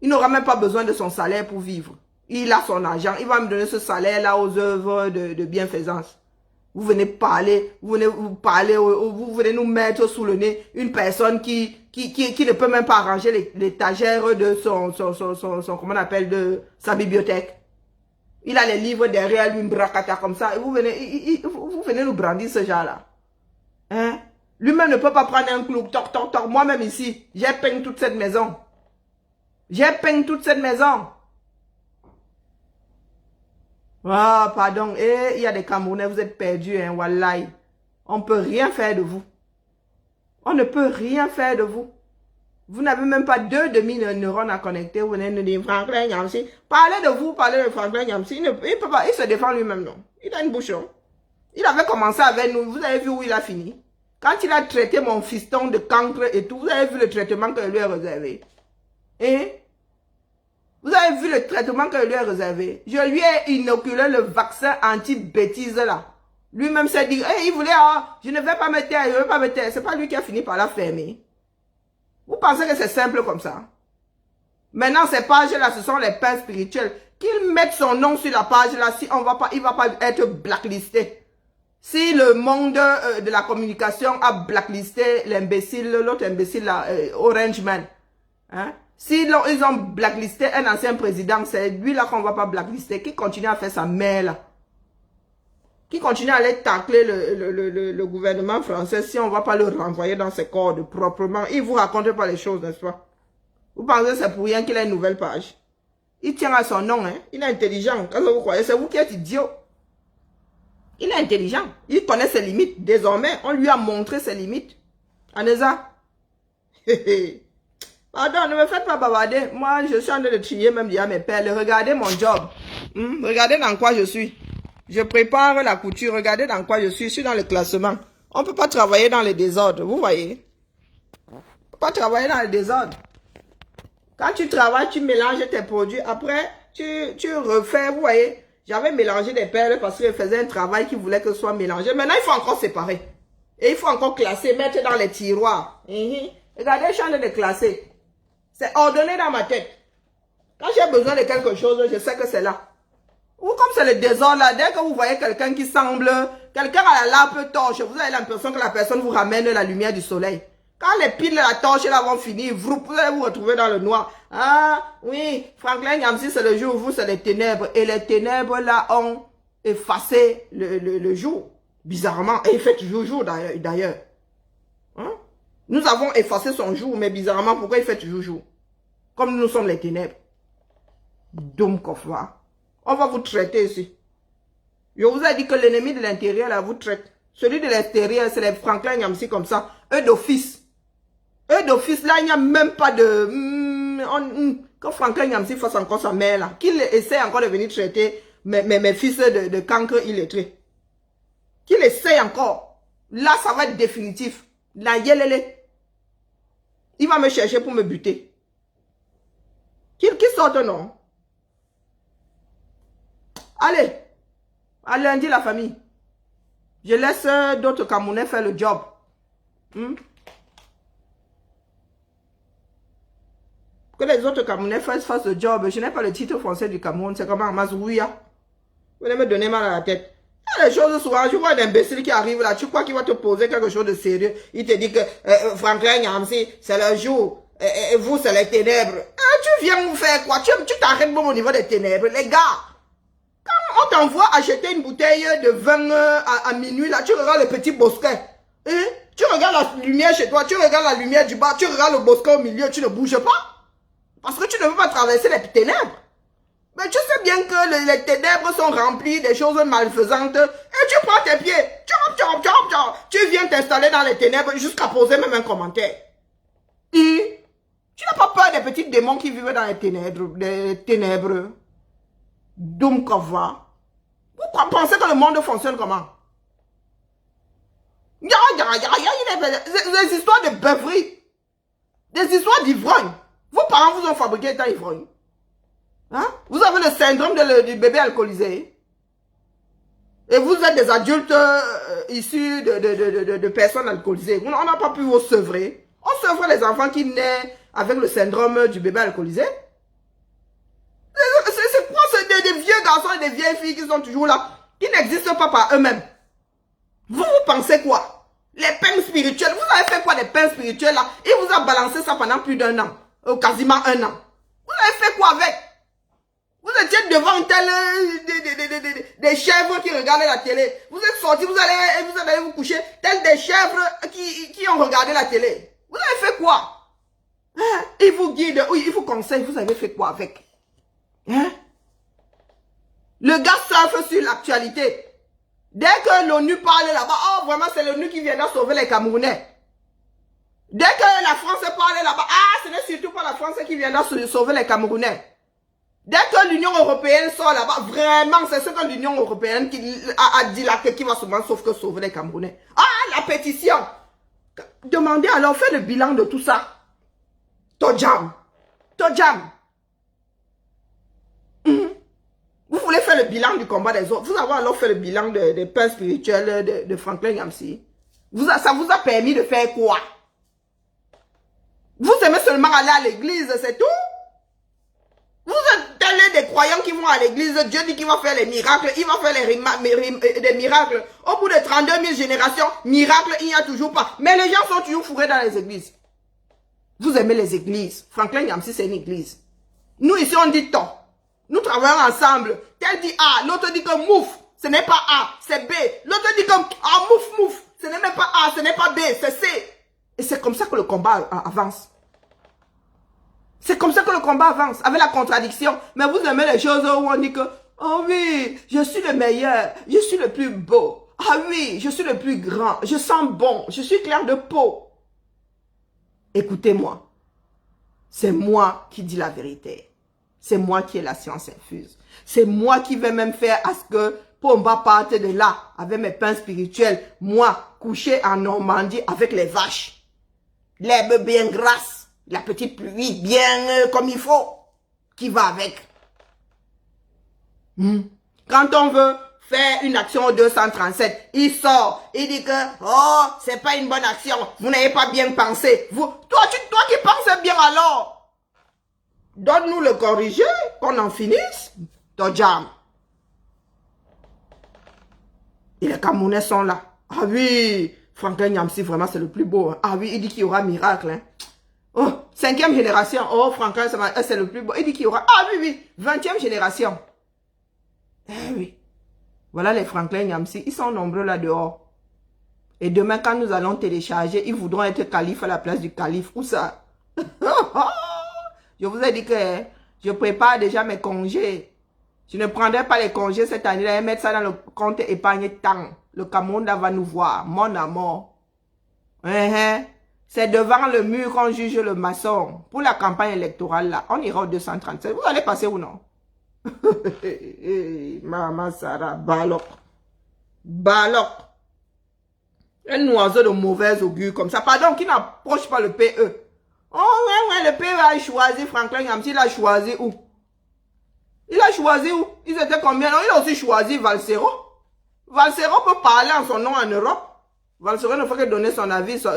Il n'aura même pas besoin de son salaire pour vivre. Il a son argent, il va me donner ce salaire là aux œuvres de bienfaisance. Vous venez parler, vous venez nous mettre sous le nez une personne qui ne peut même pas arranger l'étagère de son comment on appelle, de sa bibliothèque. Il a les livres derrière lui, une bracata comme ça. Et vous venez nous brandir ce genre-là. Hein? Lui-même ne peut pas prendre un clou. Toc, toc, toc. Moi-même ici, j'ai peint toute cette maison. J'ai peint toute cette maison. Ah, pardon. Et il y a des Camerounais, vous êtes perdus, hein, wallahi. On ne peut rien faire de vous. On ne peut rien faire de vous. Vous n'avez même pas 2 demi-neurones à connecter. Vous venez nous dire Franklin Nyamsi. Parlez de vous, parlez de Franklin Nyamsi. Il peut pas, il se défend lui-même, non. Il a une bouche. Il avait commencé avec nous. Vous avez vu où il a fini? Quand il a traité mon fiston de cancre et tout, vous avez vu le traitement que lui est réservé. Et vous avez vu le traitement que lui est réservé. Je lui ai inoculé le vaccin anti-bêtise là. Lui-même s'est dit, hey, il voulait, je ne vais pas me taire, je ne vais pas me taire. C'est pas lui qui a fini par la fermer. Vous pensez que c'est simple comme ça? Maintenant, ces pages-là, ce sont les pains spirituels. Qu'ils mettent son nom sur la page-là, si on va pas, il va pas être blacklisté. Si le monde de la communication a blacklisté l'imbécile, l'autre imbécile là, Orange Man, hein? Si ils ont blacklisté un ancien président, c'est lui là qu'on va pas blacklister, qui continue à faire sa mère là. Qui continue à aller tacler le gouvernement français si on ne va pas le renvoyer dans ses cordes proprement. Il ne vous raconte pas les choses, n'est-ce pas? Vous pensez que c'est pour rien qu'il a une nouvelle page? Il tient à son nom, hein? Il est intelligent. Qu'est-ce que vous croyez? C'est vous qui êtes idiot. Il est intelligent. Il connaît ses limites. Désormais, on lui a montré ses limites. Aneza. Pardon, ne me faites pas bavarder. Moi, je suis en train de trier même dire à mes pères. Regardez mon job. Regardez dans quoi je suis. Je prépare la couture. Regardez dans quoi je suis. Je suis dans le classement. On ne peut pas travailler dans le désordre. Vous voyez? On ne peut pas travailler dans le désordre. Quand tu travailles, tu mélanges tes produits. Après, tu refais. Vous voyez? J'avais mélangé des perles parce que je faisais un travail qui voulait que ce soit mélangé. Maintenant, il faut encore séparer. Et il faut encore classer, mettre dans les tiroirs. Regardez, je suis en train de classer. C'est ordonné dans ma tête. Quand j'ai besoin de quelque chose, je sais que c'est là. Ou comme c'est le désordre là, dès que vous voyez quelqu'un qui semble, quelqu'un à la lampe torche, vous avez l'impression que la personne vous ramène la lumière du soleil. Quand les piles de la torche là vont finir, vous allez vous retrouver dans le noir. Ah oui, Franklin Nyamsi c'est le jour, vous c'est les ténèbres. Et les ténèbres là ont effacé le jour. Bizarrement, et il fait toujours jour d'ailleurs. Hein? Nous avons effacé son jour, mais bizarrement, pourquoi il fait toujours jour? Comme nous sommes les ténèbres. Domkofwa. On va vous traiter ici. Je vous ai dit que l'ennemi de l'intérieur, là, vous traite. Celui de l'extérieur, c'est les Franklin Nyamsi comme ça. Eux d'office. Eux d'office, là, il n'y a même pas de... Quand Franklin Nyamsi fasse encore sa mère, là, qu'il essaie encore de venir traiter mes fils de cancre illettrés. Qu'il essaie encore. Là, ça va être définitif. La yélélé. Il va me chercher pour me buter. Qu'il sorte, non? Allez, à lundi la famille. Je laisse d'autres Camerounais faire le job. Que les autres Camerounais fassent le job. Je n'ai pas le titre français du Cameroun. C'est comment Mazouya. Vous allez me donner mal à la tête. Il y a des choses souvent. Je vois un imbécile qui arrive là. Tu crois qu'il va te poser quelque chose de sérieux. Il te dit que Franklin Nyamsi, c'est le jour. Et vous, c'est les ténèbres. Tu viens nous faire quoi? Tu t'arrêtes bon au niveau des ténèbres. Les gars. Quand on t'envoie acheter une bouteille de vin à minuit, là, tu regardes le petit bosquet. Tu regardes la lumière chez toi, tu regardes la lumière du bas, tu regardes le bosquet au milieu, tu ne bouges pas. Parce que tu ne veux pas traverser les ténèbres. Mais tu sais bien que les ténèbres sont remplies des choses malfaisantes. Et tu prends tes pieds. Tu viens t'installer dans les ténèbres jusqu'à poser même un commentaire. Et tu n'as pas peur des petits démons qui vivent dans les ténèbres. Domkova. Vous pensez que le monde fonctionne comment? Des histoires de beuverie. Des histoires d'ivrogne. Vos parents vous ont fabriqué étant ivrogne. Hein? Vous avez le syndrome du bébé alcoolisé. Et vous êtes des adultes issus de personnes alcoolisées. On n'a pas pu vous sevrer. On sevre les enfants qui naissent avec le syndrome du bébé alcoolisé. C'est quoi? C'est des vieux garçons et des vieilles filles qui sont toujours là, qui n'existent pas par eux-mêmes. Vous pensez quoi? Les peines spirituelles. Vous avez fait quoi des peines spirituelles là? Il vous a balancé ça pendant plus d'1 an. Quasiment 1 an. Vous avez fait quoi avec? Vous étiez devant des chèvres qui regardaient la télé. Vous êtes sortis, vous allez vous coucher, tels des chèvres qui ont regardé la télé. Vous avez fait quoi? Hein? Il vous guide, oui, il vous conseille, vous avez fait quoi avec? Hein? Le gars surfe sur l'actualité. Dès que l'ONU parle là-bas, oh vraiment c'est l'ONU qui viendra sauver les Camerounais. Dès que la France parle là-bas, ah ce n'est surtout pas la France qui viendra sauver les Camerounais. Dès que l'Union européenne sort là-bas, vraiment c'est ce que l'Union européenne a dit là qui va souvent sauver les Camerounais. Ah la pétition. Demandez alors, faites le bilan de tout ça. Tojam. Vous voulez faire le bilan du combat des autres. Vous avez alors fait le bilan des pères spirituels de Franklin Nyamsi. Ça vous a permis de faire quoi? Vous aimez seulement aller à l'église, c'est tout? Vous êtes tels des croyants qui vont à l'église. Dieu dit qu'il va faire les miracles. Il va faire des miracles. Au bout de 32 000 générations, miracles, il n'y a toujours pas. Mais les gens sont toujours fourrés dans les églises. Vous aimez les églises. Franklin Nyamsi, c'est une église. Nous, ici, on dit tant. Nous travaillons ensemble. Tel dit A, l'autre dit que mouf. Ce n'est pas A, c'est B. L'autre dit comme A, mouf. Ce n'est même pas A, ce n'est pas B, c'est C. Et c'est comme ça que le combat avance. C'est comme ça que le combat avance, avec la contradiction. Mais vous aimez les choses où on dit que, oh oui, je suis le meilleur, je suis le plus beau. Ah oui, je suis le plus grand, je sens bon, je suis clair de peau. Écoutez-moi, c'est moi qui dis la vérité. C'est moi qui ai la science infuse. C'est moi qui vais même faire à ce que Pomba parte de là, avec mes pains spirituels. Moi, couché en Normandie avec les vaches. L'herbe bien grasse. La petite pluie bien comme il faut. Qui va avec. Quand on veut faire une action au 237, il sort. Il dit que, oh, c'est pas une bonne action. Vous n'avez pas bien pensé. Toi qui penses bien alors. Donne-nous le corriger, qu'on en finisse. Tojam. Et les Camerounais sont là. Ah oui, Franklin Nyamsi, vraiment, c'est le plus beau. Ah oui, il dit qu'il y aura miracle. Hein. Oh, 5e génération. Oh, Franklin, c'est le plus beau. Il dit qu'il y aura... Ah oui, 20e génération. Eh oui. Voilà les Franklin Nyamsi. Ils sont nombreux là dehors. Et demain, quand nous allons télécharger, ils voudront être calife à la place du calife. Où ça? Je vous ai dit que je prépare déjà mes congés. Je ne prendrai pas les congés cette année-là et mettre ça dans le compte épargne temps. Le Cameroun va nous voir. Mon amour. C'est devant le mur qu'on juge le maçon. Pour la campagne électorale, là, on ira au 237. Vous allez passer ou non? Maman Sarah, Balok. Un oiseau de mauvaise augure comme ça. Pardon, qui n'approche pas le PE. Oh ouais, le PE a choisi Franklin Nyamsi. Il a choisi où? Ils étaient combien? Non, il a aussi choisi Valsero. Valsero peut parler en son nom en Europe. Valsero ne fait que donner son avis sur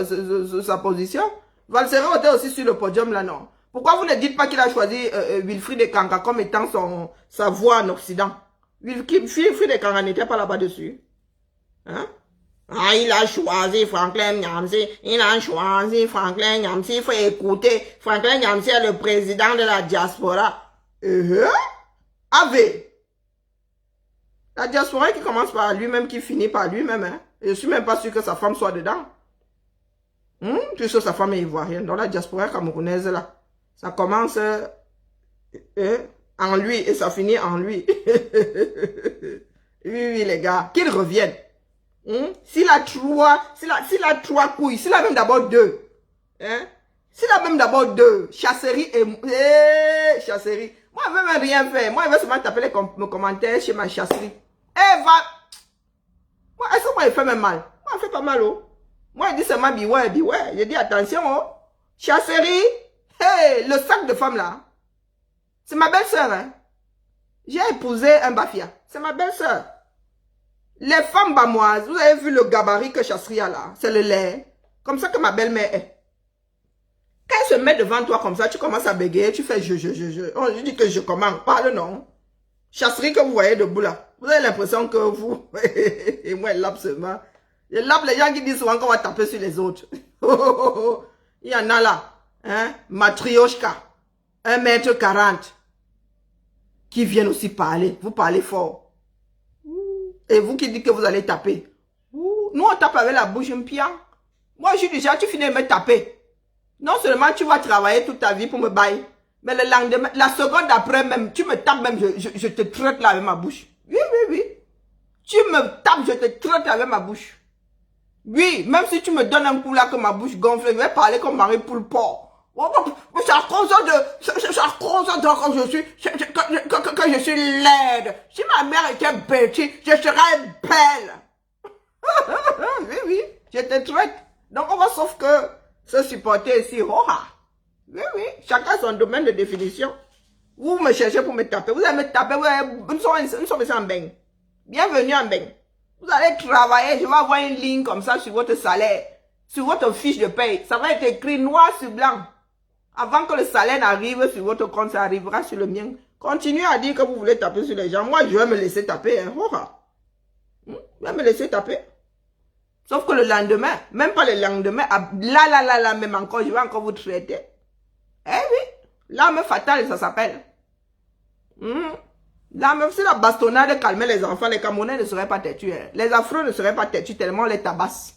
sa position. Valsero était aussi sur le podium là, non? Pourquoi vous ne dites pas qu'il a choisi Wilfried Ekanga comme étant sa voix en Occident? Wilfried Ekanga n'était pas là-bas dessus. Hein? Ah, il a choisi Franklin Nyamsi. Il faut écouter. Franklin Nyamsi est le président de la diaspora. La diaspora qui commence par lui-même, qui finit par lui-même. Hein? Je suis même pas sûr que sa femme soit dedans. Puisque sa femme est ivoirienne. Donc la diaspora camerounaise là, ça commence en lui et ça finit en lui. Oui, les gars, qu'ils reviennent. S'il a trois couilles, s'il a même d'abord deux. S'il a même d'abord deux, Chasserie et... Chasserie. Moi, je ne veux même rien faire. Moi, je veux seulement taper les commentaires chez ma chasserie. Moi, est-ce que moi, il fait même mal? Moi, il fait pas mal, oh. Moi, il dit seulement beware. Je dis attention, oh. Chasserie. Hey, le sac de femme là. C'est ma belle-sœur, hein. J'ai épousé un bafia. C'est ma belle-sœur. Les femmes bamoises, vous avez vu le gabarit que Chasserie a là? C'est le lait. Comme ça que ma belle-mère est. Quand elle se met devant toi comme ça, tu commences à bégayer, tu fais je. Oh, je dis que je commande. Parle non. Chasserie que vous voyez debout là. Vous avez l'impression que vous... Et moi, elle lappe seulement. Je lappe les gens qui disent souvent qu'on va taper sur les autres. Il y en a là. Hein? Matrioshka. 1 m 40. qui viennent aussi parler. Vous parlez fort. Et vous qui dites que vous allez taper. Nous, on tape avec la bouche un pied. Moi, je suis déjà, tu finis de me taper. Non seulement tu vas travailler toute ta vie pour me bailler, mais le lendemain, la seconde d'après même, tu me tapes même, je te traite là avec ma bouche. Oui, oui, oui. Tu me tapes, je te traite avec ma bouche. Oui, même si tu me donnes un coup là que ma bouche gonfle, je vais parler comme Marie Poulport. Ça cause quand je suis, que je suis laide. Si ma mère était bête, je serais belle. Oui, oui, je te traite. Donc on va sauf que se supporter ici. Oui, oui, chacun son domaine de définition. Vous me cherchez pour me taper. Vous allez me taper, nous sommes ici en bain. Bienvenue en bain. Vous allez travailler, je vais avoir une ligne comme ça sur votre salaire, sur votre fiche de paye. Ça va être écrit noir sur blanc. Avant que le salaire n'arrive sur votre compte, ça arrivera sur le mien. Continuez à dire que vous voulez taper sur les gens. Moi, je vais me laisser taper. Hein. Je vais me laisser taper. Sauf que le lendemain, même pas le lendemain, là, même encore, je vais encore vous traiter. Eh oui, l'arme fatale, ça s'appelle. L'arme, si la bastonnade calmait les enfants, les Camerounais ne seraient pas têtus. Hein. Les Afro ne seraient pas têtus tellement on les tabasse.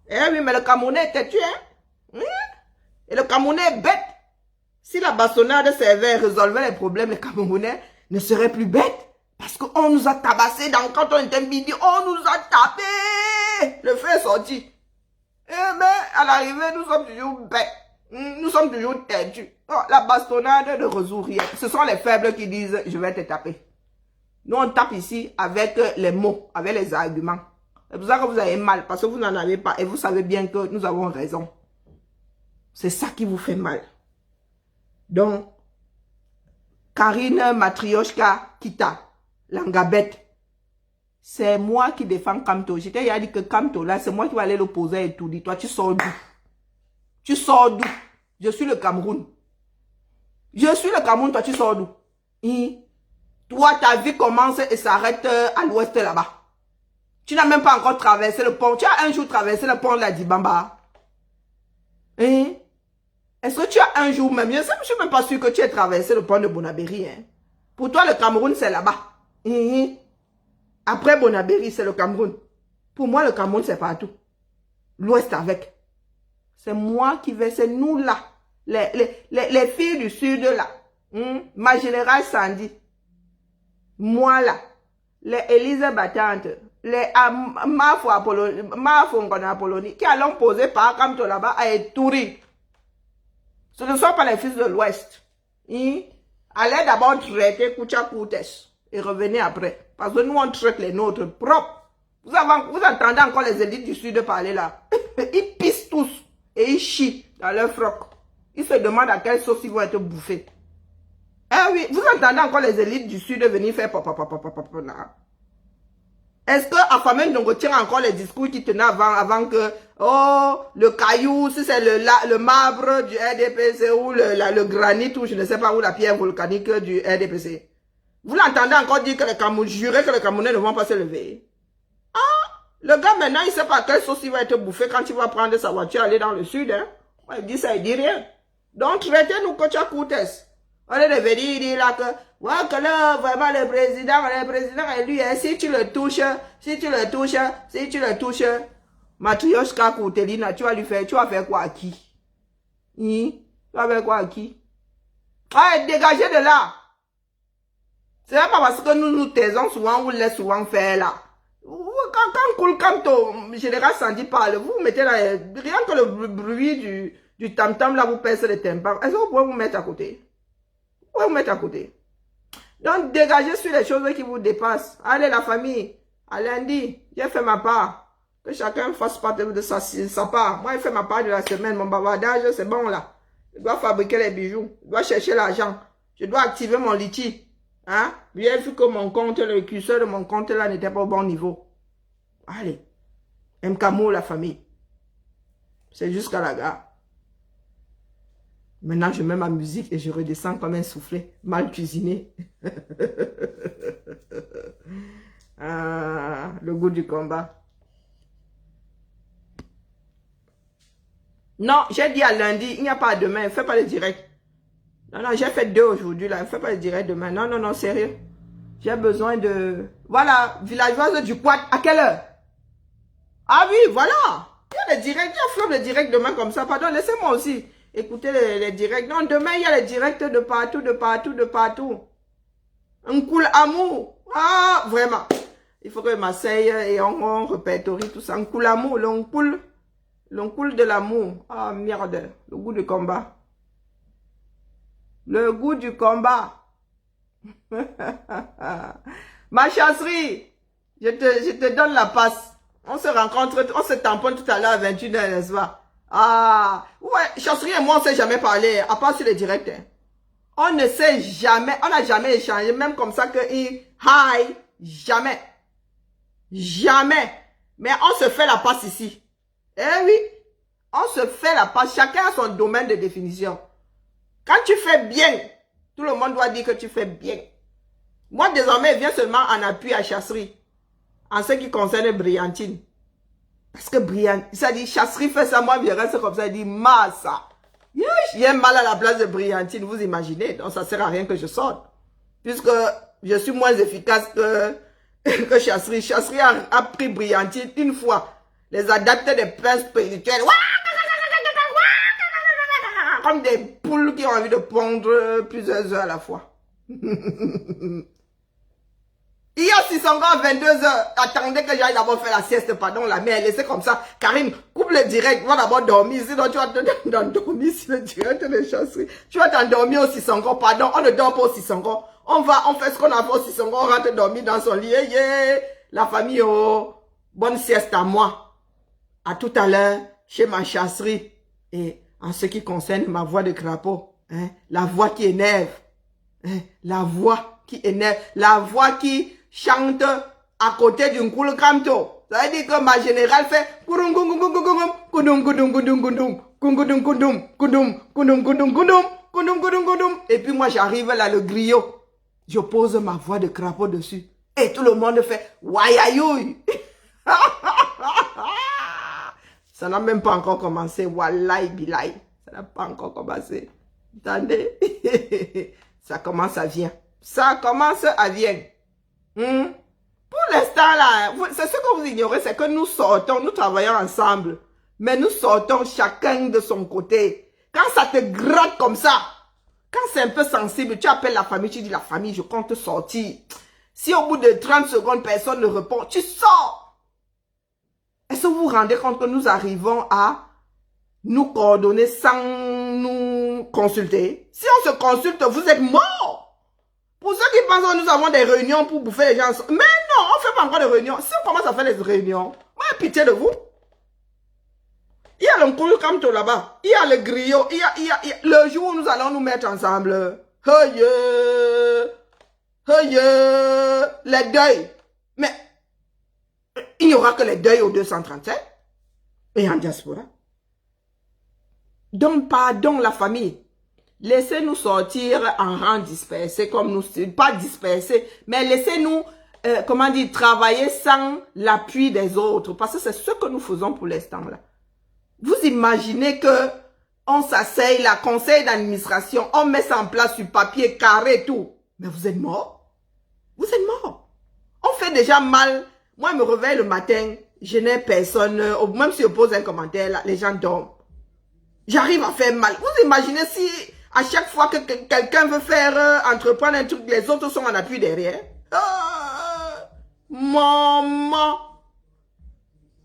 Eh oui, mais le Camerounais est têtu, hein. Et le Camerounais est bête. Si la bastonnade servait et résolvait les problèmes, les Camerounais ne seraient plus bêtes. Parce qu'on nous a tabassé quand on était midi, on nous a tapé. Le feu est sorti. Mais à l'arrivée, nous sommes toujours bêtes. Nous sommes toujours têtus. Oh, la bastonnade ne résout rien. Ce sont les faibles qui disent, je vais te taper. Nous, on tape ici avec les mots, avec les arguments. C'est pour ça que vous avez mal, parce que vous n'en avez pas. Et vous savez bien que nous avons raison. C'est ça qui vous fait mal. Donc, Karine Matrioshka Kita, Langabette, c'est moi qui défends Kamto. J'étais dit que Kamto, là, c'est moi qui vais aller l'opposer et tout. Dis, toi, tu sors d'où? Tu sors d'où? Je suis le Cameroun. Je suis le Cameroun, toi, tu sors d'où? Toi, ta vie commence et s'arrête à l'ouest là-bas. Tu n'as même pas encore traversé le pont. Tu as un jour traversé le pont de la Dibamba. Est-ce que tu as un jour même? Je ne suis même pas sûr que tu aies traversé le pont de Bonabéry. Hein. Pour toi, le Cameroun, c'est là-bas. Après Bonabéry, c'est le Cameroun. Pour moi, le Cameroun, c'est partout. L'ouest avec. C'est moi qui vais, c'est nous là. Les filles du sud là. Ma générale Sandy. Moi là. Les Élise Battante. Les Mafo Apollonie. Qui allons poser par Kamto là-bas à Eturi. Ce ne sont pas les fils de l'Ouest. Allez d'abord traiter Koucha Koutes et revenez après. Parce que nous, on traite les nôtres propres. Vous entendez encore les élites du Sud parler là. Ils pissent tous et ils chient dans leur froc. Ils se demandent à quelle sauce ils vont être bouffés. Eh oui, vous entendez encore les élites du Sud venir faire papa. Est-ce que Afamène Ndongo tient encore les discours qu'il tenait avant que, oh, le caillou, si c'est le marbre du RDPC ou le granit ou je ne sais pas où la pierre volcanique du RDPC. Vous l'entendez encore dire que les Camerounais, jurer que les Camerounais ne vont pas se lever. Le gars maintenant, il ne sait pas quelle sauce il va être bouffé quand il va prendre sa voiture et aller dans le sud. Hein. Il dit ça, il dit rien. Donc, traitez-nous Kocha Koutes. On est devenu, il dit là que, ouais, que là, vraiment, le président est lui, hein, si tu le touches, Matrioshka Koutelina, tu vas faire quoi à qui? Tu vas faire quoi à qui? Ouais, dégagez de là. C'est pas parce que nous taisons souvent, ou laisse souvent faire là. Quand Général Sandy parle, vous mettez là, rien que le bruit du tam-tam là, vous pèsez le tympans. Est-ce que vous pouvez vous mettre à côté? Vous pouvez vous mettre à côté. Donc, dégagez sur les choses qui vous dépassent. Allez, la famille, à lundi, j'ai fait ma part. Que chacun fasse part de sa part. Moi, j'ai fait ma part de la semaine. Mon bavardage, c'est bon là. Je dois fabriquer les bijoux. Je dois chercher l'argent. Je dois activer mon litchi. Hein? Bien vu que mon compte, le curseur de mon compte là n'était pas au bon niveau. Allez. Mkamo, la famille. C'est jusqu'à la gare. Maintenant, je mets ma musique et je redescends comme un soufflet mal cuisiné. Le goût du combat. Non, j'ai dit à lundi, il n'y a pas demain, fais pas le direct. Non, non, j'ai fait 2 aujourd'hui, là. Ne fais pas le direct demain. Non, non, non, sérieux. J'ai besoin de... Voilà, villageoise du Quad. À quelle heure? Ah oui, voilà. Il y a les directs. Il y a flop les directs demain comme ça. Pardon, laissez-moi aussi écouter les directs. Non, demain, il y a les directs de partout, de partout, de partout. Un cool amour. Ah, vraiment. Il faut que je m'asseye et on répertorie tout ça. Un cool amour, l'oncoule de l'amour. Ah, merde. Le goût du combat. Le goût du combat. Ma chasserie, je te donne la passe. On se rencontre, on se tamponne tout à l'heure à 21h, n'est-ce pas? Ah, ouais, chasserie et moi, on ne s'est jamais parlé, à part sur les directs. Hein. On ne sait jamais, on n'a jamais échangé, même comme ça que hi, jamais. Jamais. Mais on se fait la passe ici. Eh oui, on se fait la passe. Chacun a son domaine de définition. Quand tu fais bien, tout le monde doit dire que tu fais bien. Moi, désormais, je viens seulement en appui à chasserie. En ce qui concerne Brillantine. Parce que Brillantine, ça dit, chasserie fait ça, moi, je reste comme ça, il dit, massa. J'ai mal à la place de Brillantine, vous imaginez. Donc, ça sert à rien que je sorte. Puisque je suis moins efficace que chasserie. Chasserie a pris Brillantine une fois. Les adeptes des princes spirituels. Comme des poules qui ont envie de pondre plusieurs heures à la fois. Il y a 600 ans à 22h. Attendez que j'aille d'abord faire la sieste, pardon, la mère, laissez comme ça. Karine, coupe le direct, va d'abord dormir. Sinon, tu vas t'endormir sur le direct de chasserie. Tu vas t'endormir au 600 ans, pardon, on ne dort pas au 600 ans. On fait ce qu'on a fait au 600 ans, on rentre dormir dans son lit. Yeah. La famille, oh, bonne sieste à moi. À tout à l'heure, chez ma chasserie. Et en ce qui concerne ma voix de crapaud, hein, la voix qui énerve, hein, la voix qui énerve, la voix qui chante à côté d'une cool canto. Ça veut dire que ma générale fait et puis moi j'arrive là, le griot. Je pose ma voix de crapaud dessus. Et tout le monde fait Wayayoui. Ça n'a même pas encore commencé. Wallahi bilay. Ça n'a pas encore commencé. Attendez. Ça commence à venir. Ça commence à venir. Pour l'instant là, c'est ce que vous ignorez, c'est que nous sortons, nous travaillons ensemble. Mais nous sortons chacun de son côté. Quand ça te gratte comme ça, quand c'est un peu sensible, tu appelles la famille, tu dis la famille, je compte sortir. Si au bout de 30 secondes, personne ne répond, tu sors. Est-ce que vous vous rendez compte que nous arrivons à nous coordonner sans nous consulter? Si on se consulte, vous êtes morts. Pour ceux qui pensent que nous avons des réunions pour bouffer les gens. Mais non, on ne fait pas encore de réunions. Si on commence à faire les réunions, moi, j'ai pitié de vous. Il y a le cool comme tout là-bas. Il y a le griot. Il y a le jour où nous allons nous mettre ensemble. Les deuils. Mais il n'y aura que les deuils au 237 et en diaspora. Donc, pardon la famille. Laissez-nous sortir en rang dispersé, comme nous, pas dispersé, mais laissez-nous, comment dire, travailler sans l'appui des autres, parce que c'est ce que nous faisons pour l'instant là. Vous imaginez que on s'asseye, la conseil d'administration, on met ça en place sur papier, carré et tout. Mais vous êtes morts. Vous êtes morts. On fait déjà mal. Moi, je me réveille le matin, je n'ai personne, même si je pose un commentaire, là, les gens dorment. J'arrive à faire mal. Vous imaginez si à chaque fois que quelqu'un veut faire entreprendre un truc, les autres sont en appui derrière. Maman.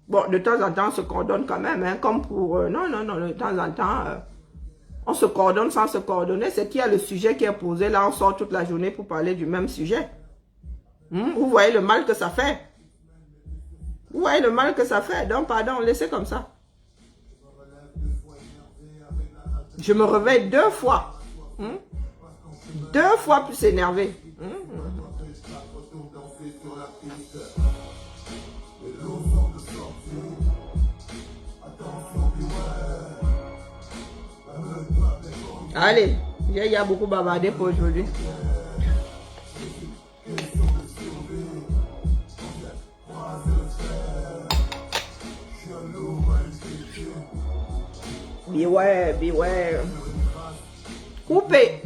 Bon, de temps en temps, on se coordonne quand même, hein, comme pour... non, de temps en temps, on se coordonne sans se coordonner. C'est qu'il y a le sujet qui est posé, là, on sort toute la journée pour parler du même sujet. Vous voyez le mal que ça fait. Vous voyez le mal que ça fait. Donc, pardon, laissez comme ça. Je me réveille 2 fois. 2 fois plus énervé. Allez, il y a beaucoup bavardé pour aujourd'hui. Beware. Coupez.